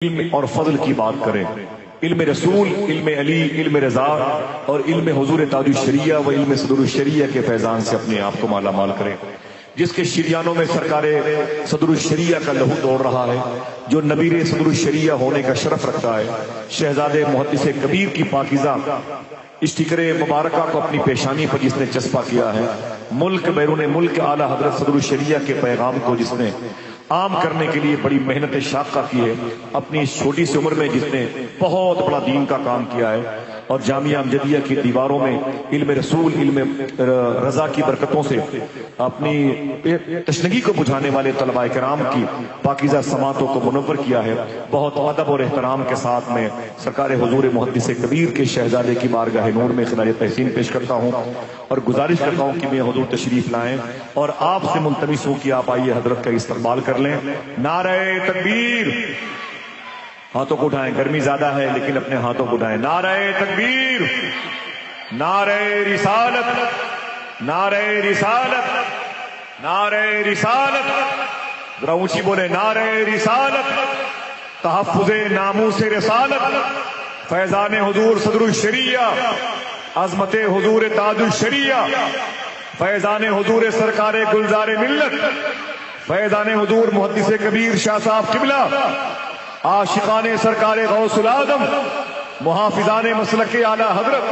علم اور فضل کی بات کریں، علم رسول، علم علی، علم رضا اور علم حضور تاج الشریعہ و علم صدر الشریعہ کے فیضان سے اپنے آپ کو مالا مال کریں، جس کے شریانوں میں سرکار صدر الشریعہ کا لہو دوڑ رہا ہے، جو نبیر صدر الشریعہ ہونے کا شرف رکھتا ہے، شہزادے محدث کبیر کی پاکیزہ اسٹکر مبارکہ کو اپنی پیشانی پر جس نے چسپا کیا ہے، ملک بیرون ملک اعلیٰ حضرت صدر الشریعہ کے پیغام کو جس نے عام کرنے کے لیے بڑی محنت شاقہ کی ہے، اپنی اس چھوٹی سی عمر میں جس نے بہت بڑا دین کا کام کیا ہے اور جامعہ امجدیہ کی دیواروں میں علم رسول، علم رضا کی برکتوں سے اپنی تشنگی کو بجھانے والے طلباء کرام کی پاکیزہ سماعتوں کو منور کیا ہے، بہت ادب اور احترام کے ساتھ میں سرکار حضور محدث کبیر کے شہزادے کی بارگاہ نور میں خراج تحسین پیش کرتا ہوں اور گزارش کرتا ہوں کہ میں حضور تشریف لائیں اور آپ سے ملتمس ہوں کہ آپ آئیے حضرت کا استقبال کر لیں۔ نعرہ تکبیر، ہاتھوں کو اٹھائیں، گرمی زیادہ ہے لیکن اپنے ہاتھوں کو اٹھائیں۔ نعرہ تکبیر، نعرہ رسالت، نعرہ رسالت، نعرہ رسالت، ذرا اونچی بولے، نعرہ رسالت، تحفظ ناموس رسالت، فیضان حضور صدر الشریعہ، عظمت حضور تاج الشریعہ، فیضان حضور سرکار گلزار ملت، فیضان حضور محدث کبیر شاہ صاحب قبلہ، عاشقان سرکار غوث العظم، محافظان مسلک اعلی حضرت۔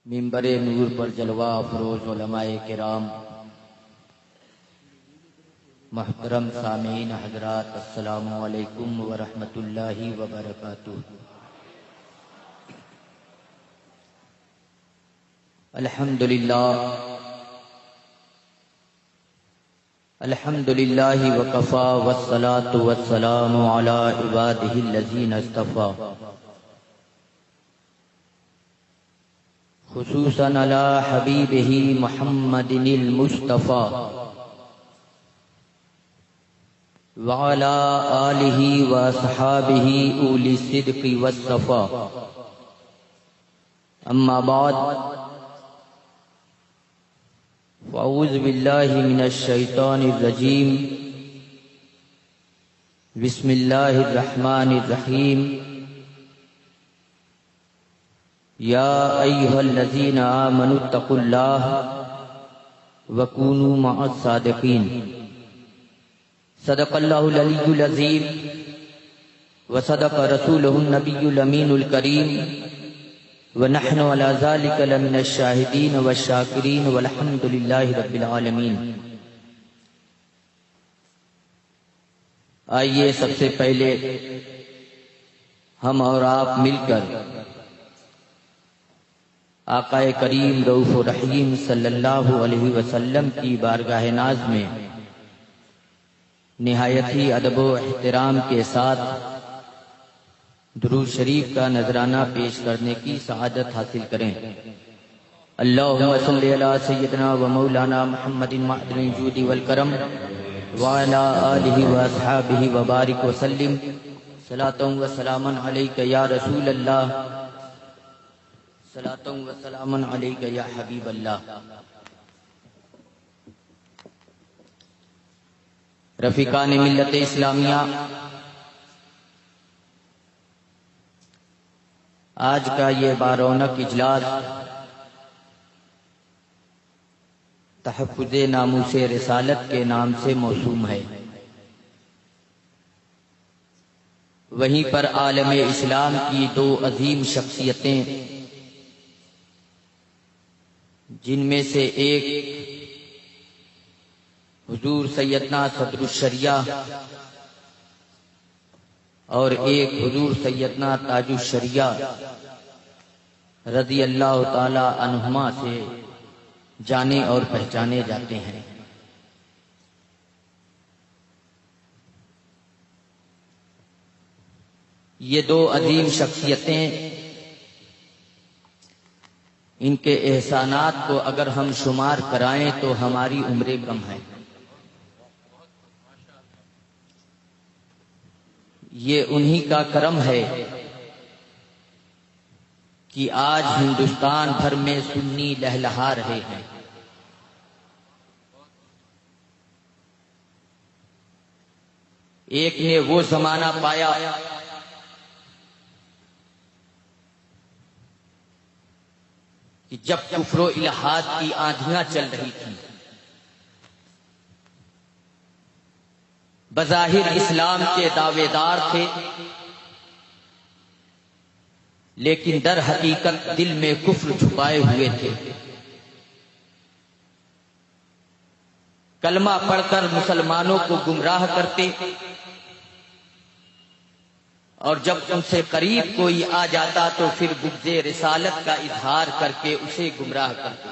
منبر نور پر جلوہ افروز علماء کرام، محترم سامعین حضرات، السلام علیکم ورحمۃ اللہ وبرکاتہ۔ الحمدللہ وکفی والصلاة والسلام علی عبادہ الذین اصطفی، خصوصاً علی حبیبہ محمد المصطفیٰ وعلی آلہ واصحابہ اولی الصدق والصفا، اما بعد فاعوذ باللہ من الشیطان الرجیم، بسم اللہ الرحمن الرحیم، یا ایھا الذین آمنوا اتقوا اللہ وکونوا مع الصادقین۔ صدق اللہ العلی العظیم وصدق رسولہ النبی الامین الکریم، ونحن علی ذلک لمن الشاہدین والشاکرین والحمد للہ رب العالمین۔ آئیے سب سے پہلے ہم اور آپ مل کر آقا کریم رؤوف الرحیم صلی اللہ علیہ وسلم کی بارگاہ ناز میں نہایت ہی ادب و احترام کے ساتھ درود شریف کا نذرانہ پیش کرنے کی سعادت حاصل کریں۔ اللہم صلی علی سیدنا و مولانا محمد معدن الجود والکرم وعلی آلہ واصحابہ وبارک وسلم، صلاۃ و سلاما علیک یا رسول اللہ، صلاۃ و سلاما علیک یا حبیب اللہ۔ رفیقان ملت اسلامیہ، آج کا یہ بارونق اجلاس تحفظ ناموس رسالت کے نام سے موسوم ہے۔ وہیں پر عالم اسلام کی دو عظیم شخصیتیں، جن میں سے ایک حضور سیدنا صدر الشریعہ اور ایک حضور سیدنا تاج الشریعہ رضی اللہ تعالی عنہما سے جانے اور پہچانے جاتے ہیں۔ یہ دو عظیم شخصیتیں، ان کے احسانات کو اگر ہم شمار کرائیں تو ہماری عمریں کم ہیں۔ یہ انہی کا کرم ہے کہ آج ہندوستان بھر میں سنی لہلہا رہے ہیں۔ ایک نے وہ زمانہ پایا کہ جب کفر و الحاد کی آندھیاں چل رہی تھیں، بظاہر اسلام کے دعوے دار تھے، لیکن در حقیقت دل میں کفر چھپائے ہوئے تھے۔ کلمہ پڑھ کر مسلمانوں کو گمراہ کرتے، اور جب ان سے قریب کوئی آ جاتا تو پھر بغض رسالت کا اظہار کر کے اسے گمراہ کرتے۔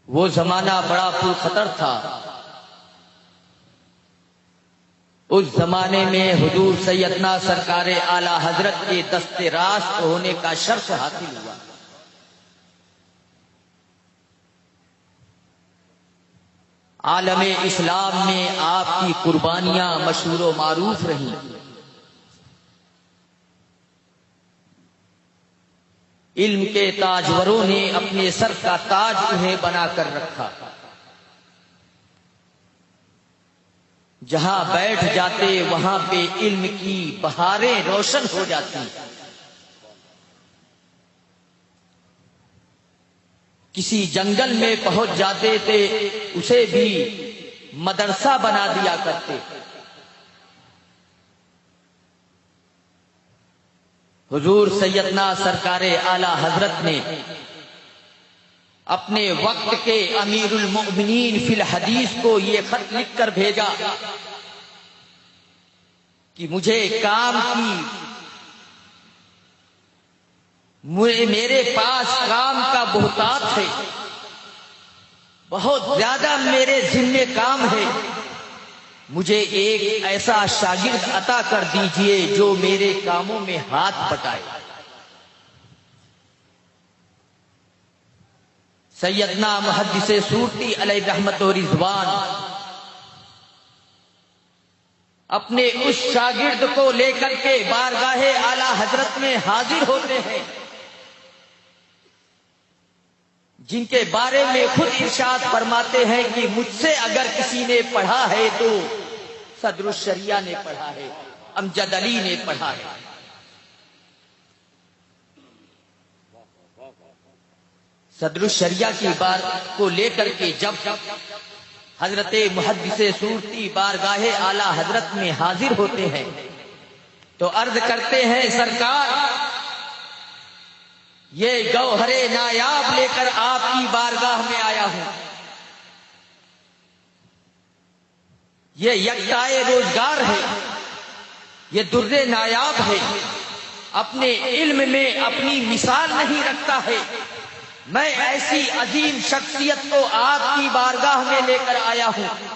وہ زمانہ بڑا پرخطر تھا۔ اس زمانے میں حضور سیدنا سرکار اعلی حضرت کے دست راست ہونے کا شرف حاصل ہوا۔ عالم اسلام میں آپ کی قربانیاں مشہور و معروف رہیں۔ علم کے تاجوروں نے اپنے سر کا تاج انہیں بنا کر رکھا۔ جہاں بیٹھ جاتے وہاں پہ علم کی بہاریں روشن ہو جاتی۔ کسی جنگل میں پہنچ جاتے تھے، اسے بھی مدرسہ بنا دیا کرتے۔ حضور سیدنا سرکار اعلی حضرت نے اپنے وقت کے امیر المؤمنین فی الحدیث کو یہ خط لکھ کر بھیجا کہ مجھے کام کی، میرے پاس کام کا بہتات ہے، بہت زیادہ میرے ذمہ کام ہے، مجھے ایک ایسا شاگرد عطا کر دیجئے جو میرے کاموں میں ہاتھ بٹائے۔ سیدنا محدث سورتی علیہ رحمت و رضوان اپنے اس شاگرد کو لے کر کے بارگاہ اعلی حضرت میں حاضر ہوتے ہیں، جن کے بارے میں خود ارشاد فرماتے ہیں کہ مجھ سے اگر کسی نے پڑھا ہے تو صدر الشریعہ نے پڑھا ہے، امجد علی نے پڑھا ہے۔ صدر الشریعہ کی بات کو لے کر کے جب حضرت محدث سورتی بارگاہ اعلی حضرت میں حاضر ہوتے ہیں تو عرض کرتے ہیں، سرکار یہ گوہر نایاب لے کر آپ کی بارگاہ میں آیا ہوں، یہ یکتائے روزگار ہے، یہ در نایاب ہے، اپنے علم میں اپنی مثال نہیں رکھتا ہے، میں ایسی عظیم شخصیت کو آپ کی بارگاہ میں لے کر آیا ہوں۔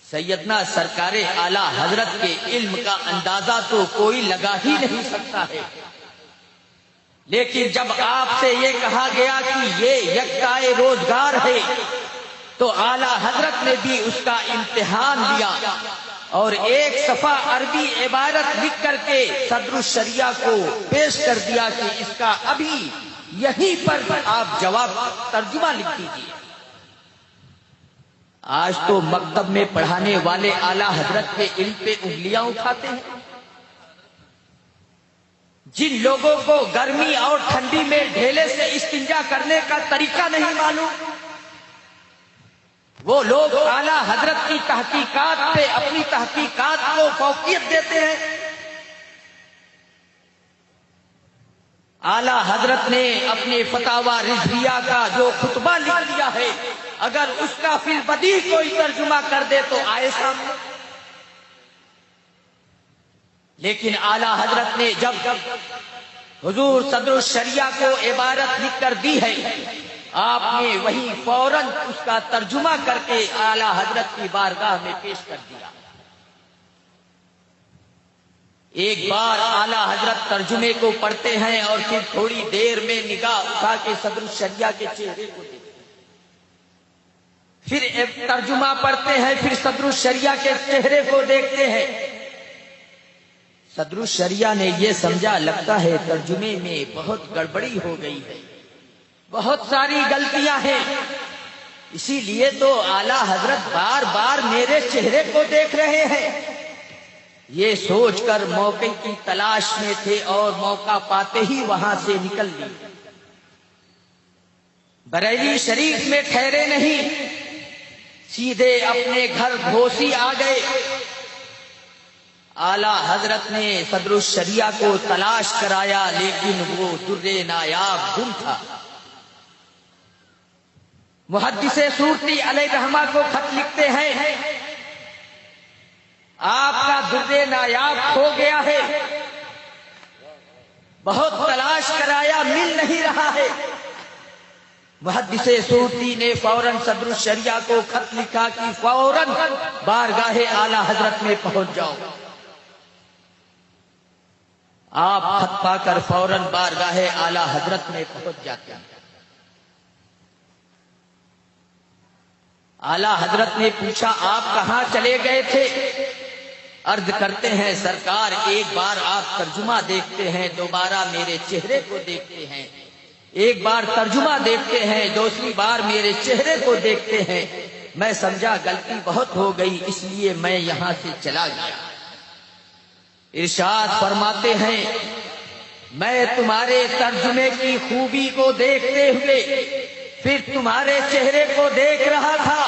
سیدنا سرکار اعلی حضرت کے علم کا اندازہ تو کوئی لگا ہی نہیں سکتا ہے، لیکن جب آپ سے یہ کہا گیا کہ یہ یکتائے روزگار ہے تو اعلی حضرت نے بھی اس کا امتحان لیا اور ایک صفحہ عربی عبارت لکھ کر کے صدر الشریعہ کو پیش کر دیا کہ اس کا ابھی یہیں پر آپ جواب ترجمہ لکھ دیجیے۔ آج تو مکتب میں پڑھانے والے اعلی حضرت کے علم پہ انگلیاں اٹھاتے ہیں۔ جن لوگوں کو گرمی اور ٹھنڈی میں ڈھیلے سے استنجا کرنے کا طریقہ نہیں معلوم، وہ لوگ اعلی حضرت کی تحقیقات پہ اپنی تحقیقات کو فوقیت دیتے ہیں۔ اعلی حضرت نے اپنے فتاوی رضویہ کا جو خطبہ لکھ دیا ہے، اگر اس کا فی البدیہہ کوئی ترجمہ کر دے تو آئے سامنے۔ لیکن اعلی حضرت نے جب حضور صدر الشریعہ کو عبارت لکھ کر دی ہے آپ نے وہی فوراً اس کا ترجمہ کر کے اعلی حضرت کی بارگاہ میں پیش کر دیا۔ ایک بار اعلی حضرت ترجمے کو پڑھتے ہیں اور پھر تھوڑی دیر میں نگاہ اٹھا کے صدر الشریعہ کے چہرے کو دیکھتے ہیں، پھر ایک ترجمہ پڑھتے ہیں، پھر صدر الشریعہ کے چہرے کو دیکھتے ہیں۔ صدر الشریعہ نے یہ سمجھا لگتا ہے ترجمے میں بہت گڑبڑی ہو گئی ہے، بہت ساری غلطیاں ہیں، اسی لیے تو اعلی حضرت بار بار میرے چہرے کو دیکھ رہے ہیں۔ یہ سوچ کر موقع کی تلاش میں تھے اور موقع پاتے ہی وہاں سے نکل لی۔ بریلی شریف میں ٹھہرے نہیں، سیدھے اپنے گھر گھوسی آ گئے۔ اعلی حضرت نے صدر الشریعہ کو تلاش کرایا لیکن وہ در نایاب گم تھا۔ محدث سورتی علیہ رحمہ کو خط لکھتے ہیں، آپ کا در نایاب کھو گیا ہے، بہت تلاش کرایا مل نہیں رہا ہے۔ محدث سورتی نے فوراً صدر الشریعہ کو خط لکھا کہ فوراً بارگاہ اعلی حضرت میں پہنچ جاؤ۔ آپ خط پا کر فوراً بارگاہ اعلی حضرت میں پہنچ جاتے ہیں۔ اعلی حضرت نے پوچھا آپ کہاں چلے گئے تھے؟ عرض کرتے ہیں سرکار ایک بار آپ ترجمہ دیکھتے ہیں، دوبارہ میرے چہرے کو دیکھتے ہیں، ایک بار ترجمہ دیکھتے ہیں، دوسری بار میرے چہرے کو دیکھتے ہیں، میں سمجھا غلطی بہت ہو گئی اس لیے میں یہاں سے چلا گیا۔ ارشاد فرماتے ہیں میں تمہارے ترجمے کی خوبی کو دیکھتے ہوئے پھر تمہارے چہرے کو دیکھ رہا تھا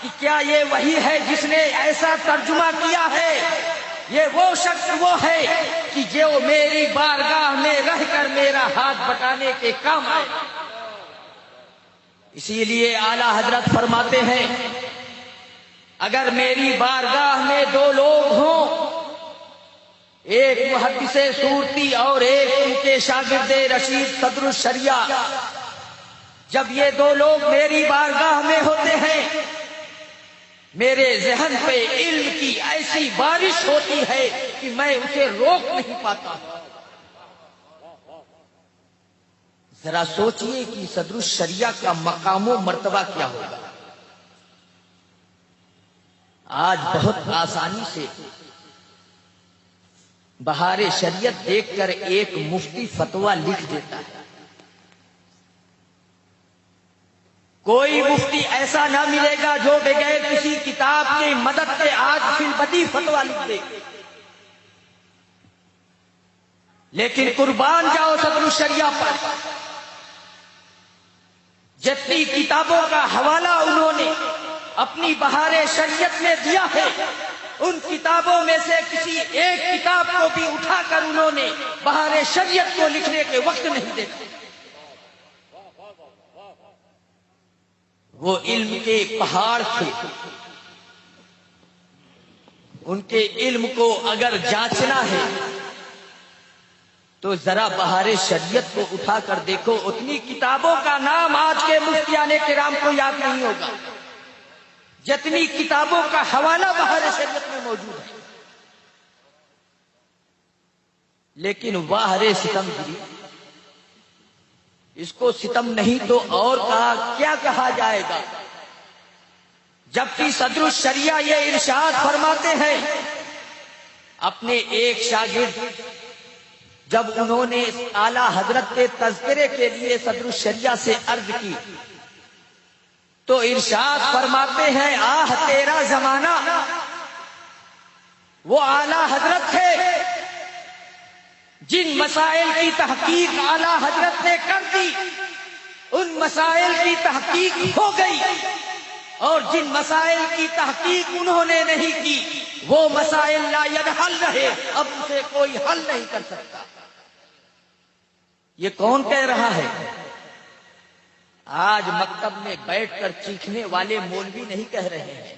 کہ کیا یہ وہی ہے جس نے ایسا ترجمہ کیا ہے؟ یہ وہ شخص وہ ہے کہ جو میری بارگاہ میں رہ کر میرا ہاتھ بٹانے کے کام آئے۔ اسی لیے اعلی حضرت فرماتے ہیں اگر میری بارگاہ میں دو لوگ ہوں، ایک محدث سورتی اور ایک ان کے شاگرد رشید صدر الشریعہ، جب یہ دو لوگ میری بارگاہ میں ہوتے ہیں میرے ذہن پہ علم کی ایسی بارش ہوتی ہے کہ میں اسے روک نہیں پاتا۔ ذرا سوچئے کہ صدر الشریعہ کا مقام و مرتبہ کیا ہوگا۔ آج بہت آسانی سے بہار شریعت دیکھ کر ایک مفتی فتویٰ لکھ دیتا ہے، کوئی مفتی ایسا نہ ملے گا جو بغیر کسی کتاب کی مدد کے آج فی البدی فتویٰ لکھ دے۔ لیکن قربان جاؤ صدر الشریعہ پر، جتنی کتابوں کا حوالہ انہوں نے اپنی بہار شریعت میں دیا ہے ان کتابوں میں سے کسی ایک کتاب کو بھی اٹھا کر انہوں نے بہار شریعت کو لکھنے کے وقت نہیں دیکھا۔ وہ علم کے پہاڑ تھے، ان کے علم کو اگر جانچنا ہے تو ذرا بہار شریعت کو اٹھا کر دیکھو، اتنی کتابوں کا نام آج کے مفتیان کرام کو یاد نہیں ہوگا جتنی کتابوں کا حوالہ بہار شریعت میں موجود ہے۔ لیکن واہ رے ستم گری، اس کو ستم نہیں تو اور کیا کہا جائے گا، جبکہ صدر الشریعہ یہ ارشاد فرماتے ہیں اپنے ایک شاگرد، جب انہوں نے اعلی حضرت کے تذکرے کے لیے صدر الشریعہ سے عرض کی تو ارشاد فرماتے ہیں آہ تیرا زمانہ، وہ اعلی حضرت تھے جن مسائل کی تحقیق اعلی حضرت نے کر دی ان مسائل کی تحقیق ہو گئی، اور جن مسائل کی تحقیق انہوں نے نہیں کی وہ مسائل لا ينحل رہے، اب اسے کوئی حل نہیں کر سکتا۔ یہ کون کہہ رہا ہے؟ آج مکتب میں بیٹھ کر چیخنے والے مولوی نہیں کہہ رہے ہیں،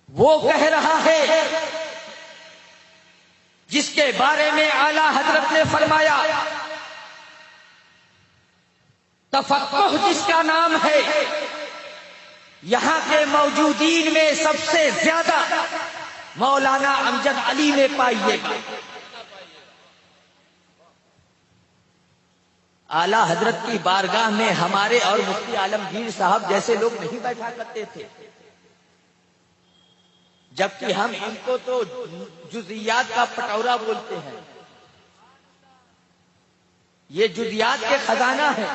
وہ کہہ رہا ہے جس کے بارے میں اعلی حضرت نے فرمایا تفقہ جس کا نام ہے، یہاں کے موجودین میں سب سے زیادہ مولانا امجد علی میں پائیے گا۔ اعلی حضرت کی بارگاہ میں ہمارے اور مفتی عالمگیر صاحب جیسے لوگ نہیں بیٹھا کرتے تھے، جبکہ ہم ان کو تو جزیات کا پٹورا بولتے ہیں۔ یہ جزیات کے خزانہ ہے۔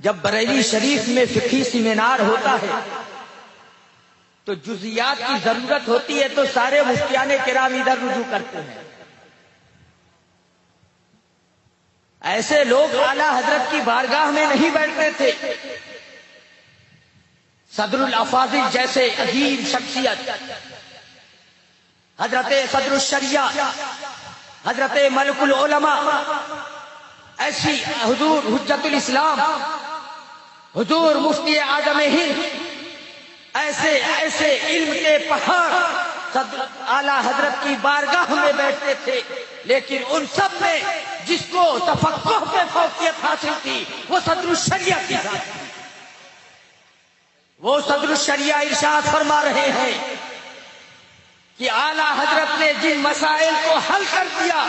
جب بریلی شریف میں فقہی سیمینار ہوتا ہے تو جزیات کی ضرورت ہوتی ہے تو سارے مفتیان کرام ادھر رجوع کرتے ہیں۔ ایسے لوگ اعلی حضرت کی بارگاہ میں نہیں بیٹھتے تھے۔ صدر الافاضل جیسے عظیم شخصیت، حضرت صدر الشریعہ، حضرت ملک العلماء، ایسی حضور حجت الاسلام، حضور مفتی اعظم ہند، ایسے علم کے پہاڑ اعلی حضرت کی بارگاہ میں بیٹھتے تھے، لیکن ان سب میں جس کو تفقہ پہ فوقیت حاصل تھی وہ صدر الشریعہ کی ذات تھی۔ وہ صدر الشریعہ ارشاد فرما رہے ہیں کہ اعلی حضرت نے جن مسائل کو حل کر دیا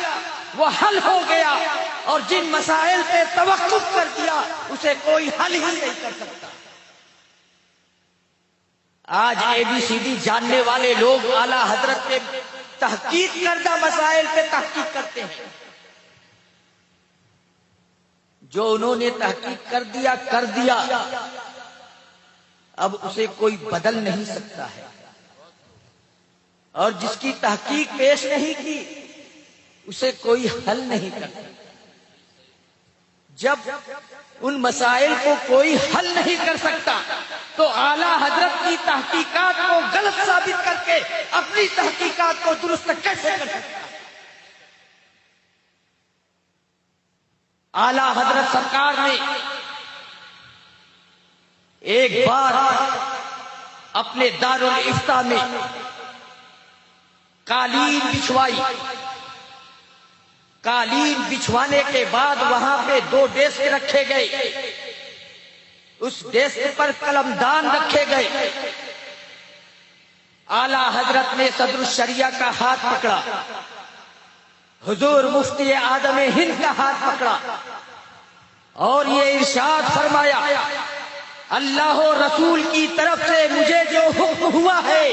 وہ حل ہو گیا، اور جن مسائل پہ توقف کر دیا اسے کوئی حل ہی نہیں کر سکتا۔ آج اے بی سی ڈی جاننے والے لوگ اعلی حضرت پہ تحقیق کردہ مسائل پہ تحقیق کرتے ہیں۔ جو انہوں نے تحقیق کر دیا اب اسے کوئی بدل نہیں سکتا ہے، اور جس کی تحقیق پیش نہیں کی اسے کوئی حل نہیں کر سکتا۔ جب ان مسائل کو کوئی حل نہیں کر سکتا تو اعلی حضرت کی تحقیقات کو غلط ثابت کر کے اپنی تحقیقات کو درست کیسے کر سکتا؟ اعلی حضرت سرکار نے ایک بار اپنے دارالافتاء میں قالین بچھوائی۔ قالین بچھوانے کے بعد وہاں پہ 2 ڈیسک رکھے گئے، اس ڈیسک پر قلمدان رکھے گئے۔ اعلی حضرت نے صدر الشریعہ کا ہاتھ پکڑا، حضور مفتی اعظم ہند کا ہاتھ پکڑا، اور یہ ارشاد فرمایا اللہ و رسول کی طرف سے مجھے جو حکم ہوا ہے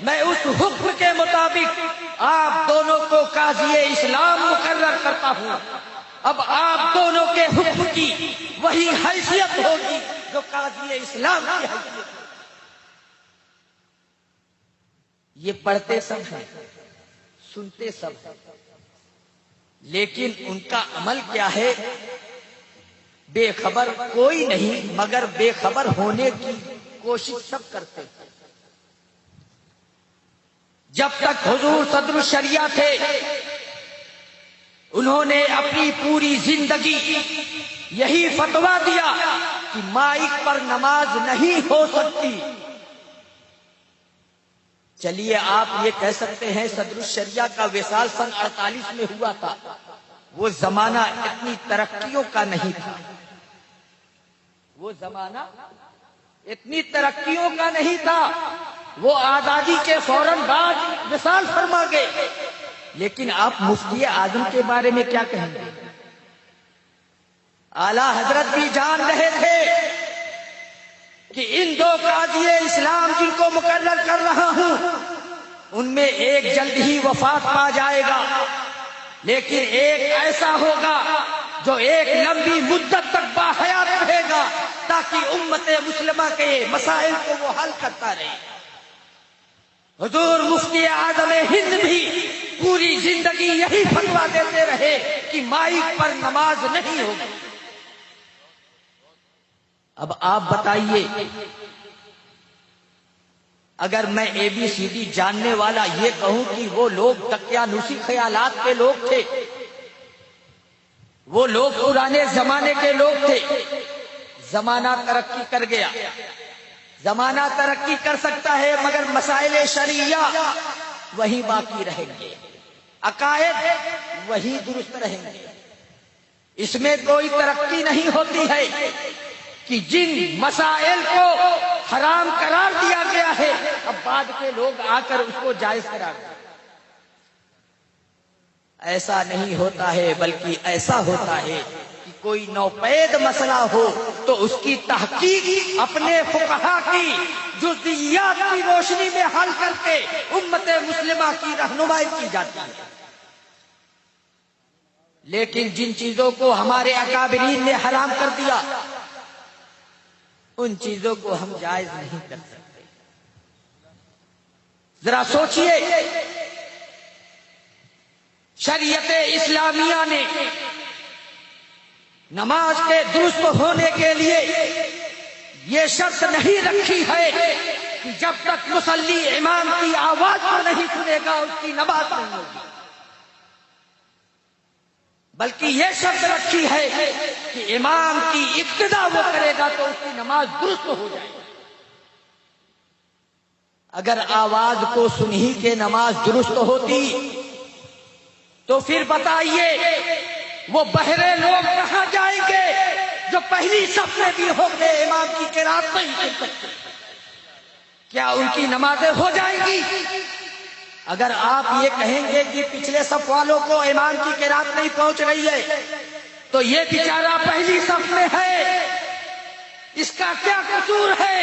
میں اس حکم کے مطابق آپ دونوں کو قاضی اسلام مقرر کرتا ہوں۔ اب آپ دونوں کے حکم کی وہی حیثیت ہوگی جو قاضی اسلام کی حیثیت ہے۔ یہ پڑھتے سب ہیں، سنتے سب ہیں، لیکن ان کا عمل کیا ہے؟ بے خبر کوئی نہیں، مگر بے خبر ہونے کی کوشش سب کرتے ہیں۔ جب تک حضور صدر الشریعہ تھے انہوں نے اپنی پوری زندگی یہی فتویٰ دیا کہ مائک پر نماز نہیں ہو سکتی۔ چلیے آپ یہ کہہ سکتے ہیں صدر الشریعہ کا وصال سن 48 میں ہوا تھا، وہ زمانہ اتنی ترقیوں کا نہیں تھا، وہ زمانہ اتنی ترقیوں کا نہیں تھا، وہ آزادی کے فوراً بعد وصال فرما گئے۔ لیکن آپ مفتی اعظم کے بارے میں کیا کہیں گے؟ اعلی حضرت بھی جان رہے تھے کہ ان 2 قاضی اسلام جن کو مقرر کر رہا ہوں ان میں ایک جلد ہی وفات پا جائے گا، لیکن ایک ایسا ہوگا جو ایک لمبی مدت تک باحیات رہے گا تاکہ امت مسلمہ کے مسائل کو وہ حل کرتا رہے۔ حضور مفتی اعظم ہند بھی پوری زندگی یہی فتویٰ دیتے رہے کہ مائک پر نماز نہیں ہوگی۔ اب آپ بتائیے، اگر میں اے بی سی ڈی جاننے والا یہ کہوں کہ وہ لوگ دقیانوسی خیالات کے لوگ تھے، وہ لوگ پرانے زمانے کے لوگ تھے، زمانہ ترقی کر گیا، زمانہ ترقی کر سکتا ہے مگر مسائل شرعیہ وہی باقی رہیں گے، عقائد وہی درست رہیں گے۔ اس میں کوئی ترقی نہیں ہوتی ہے کہ جن مسائل کو حرام قرار دیا گیا ہے اب بعد کے لوگ آ کر اس کو جائز قرار دیں۔ ایسا نہیں ہوتا ہے، بلکہ ایسا ہوتا ہے کہ کوئی نوپید مسئلہ ہو تو اس کی تحقیق اپنے فقہا کی جزئیات کی روشنی میں حل کر کے امت مسلمہ کی رہنمائی کی جاتی ہے۔ لیکن جن چیزوں کو ہمارے اکابرین نے حرام کر دیا ان چیزوں کو ہم جائز نہیں کر سکتے۔ ذرا سوچئے، شریعت اسلامیہ نے نماز کے درست ہونے کے لیے یہ شرط نہیں رکھی ہے کہ جب تک مصلی امام کی آواز کو نہیں سنے گا اس کی نماز نہیں ہوگی، بلکہ یہ شرط رکھی ہے کہ امام کی ابتدا وہ کرے گا تو اس کی نماز درست ہو جائے گی۔ اگر آواز کو سن ہی کے نماز درست ہوتی تو پھر بتائیے وہ بہرے لوگ کہاں جائیں گے جو پہلی صف میں بھی ہوں گے امام کی قرات نہیں سن سکتے؟ کیا ان کی نمازیں ہو جائیں گی؟ اگر آپ یہ کہیں گے کہ پچھلے صف والوں کو امام کی قرات نہیں پہنچ رہی ہے تو یہ بیچارہ پہلی صف میں ہے، اس کا کیا قصور ہے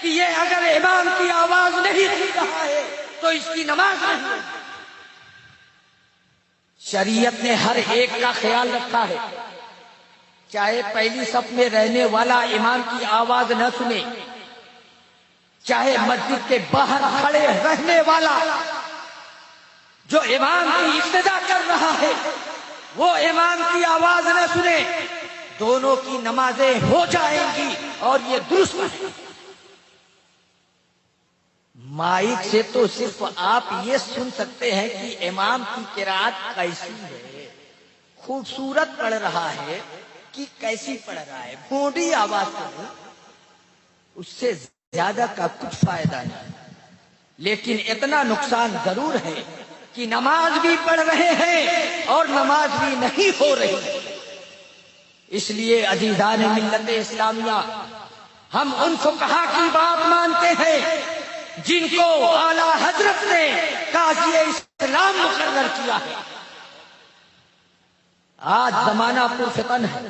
کہ یہ اگر امام کی آواز نہیں سن رہا ہے تو اس کی نماز نہیں ہوگی؟ شریعت نے ہر ایک کا خیال رکھا ہے، چاہے پہلی صف میں رہنے والا امام کی آواز نہ سنے، چاہے مسجد کے باہر کھڑے رہنے والا جو امام کی ابتدا کر رہا ہے وہ امام کی آواز نہ سنے، دونوں کی نمازیں ہو جائیں گی اور یہ درست ہے۔ مائک سے تو صرف آپ یہ سن سکتے ہیں کہ امام کی قرات کیسی ہے، خوبصورت پڑھ رہا ہے کہ کیسی پڑھ رہا ہے، بونڈی آواز سے اس سے زیادہ کا کچھ فائدہ نہیں، لیکن اتنا نقصان ضرور ہے کہ نماز بھی پڑھ رہے ہیں اور نماز بھی نہیں ہو رہی۔ اس لیے عزیزان ملت اسلامیہ، ہم ان فقہا کی بات مانتے ہیں جن کو اعلیٰ حضرت نے قاضی اسلام مقرر کیا ہے۔ آج زمانہ پرفتن ہے،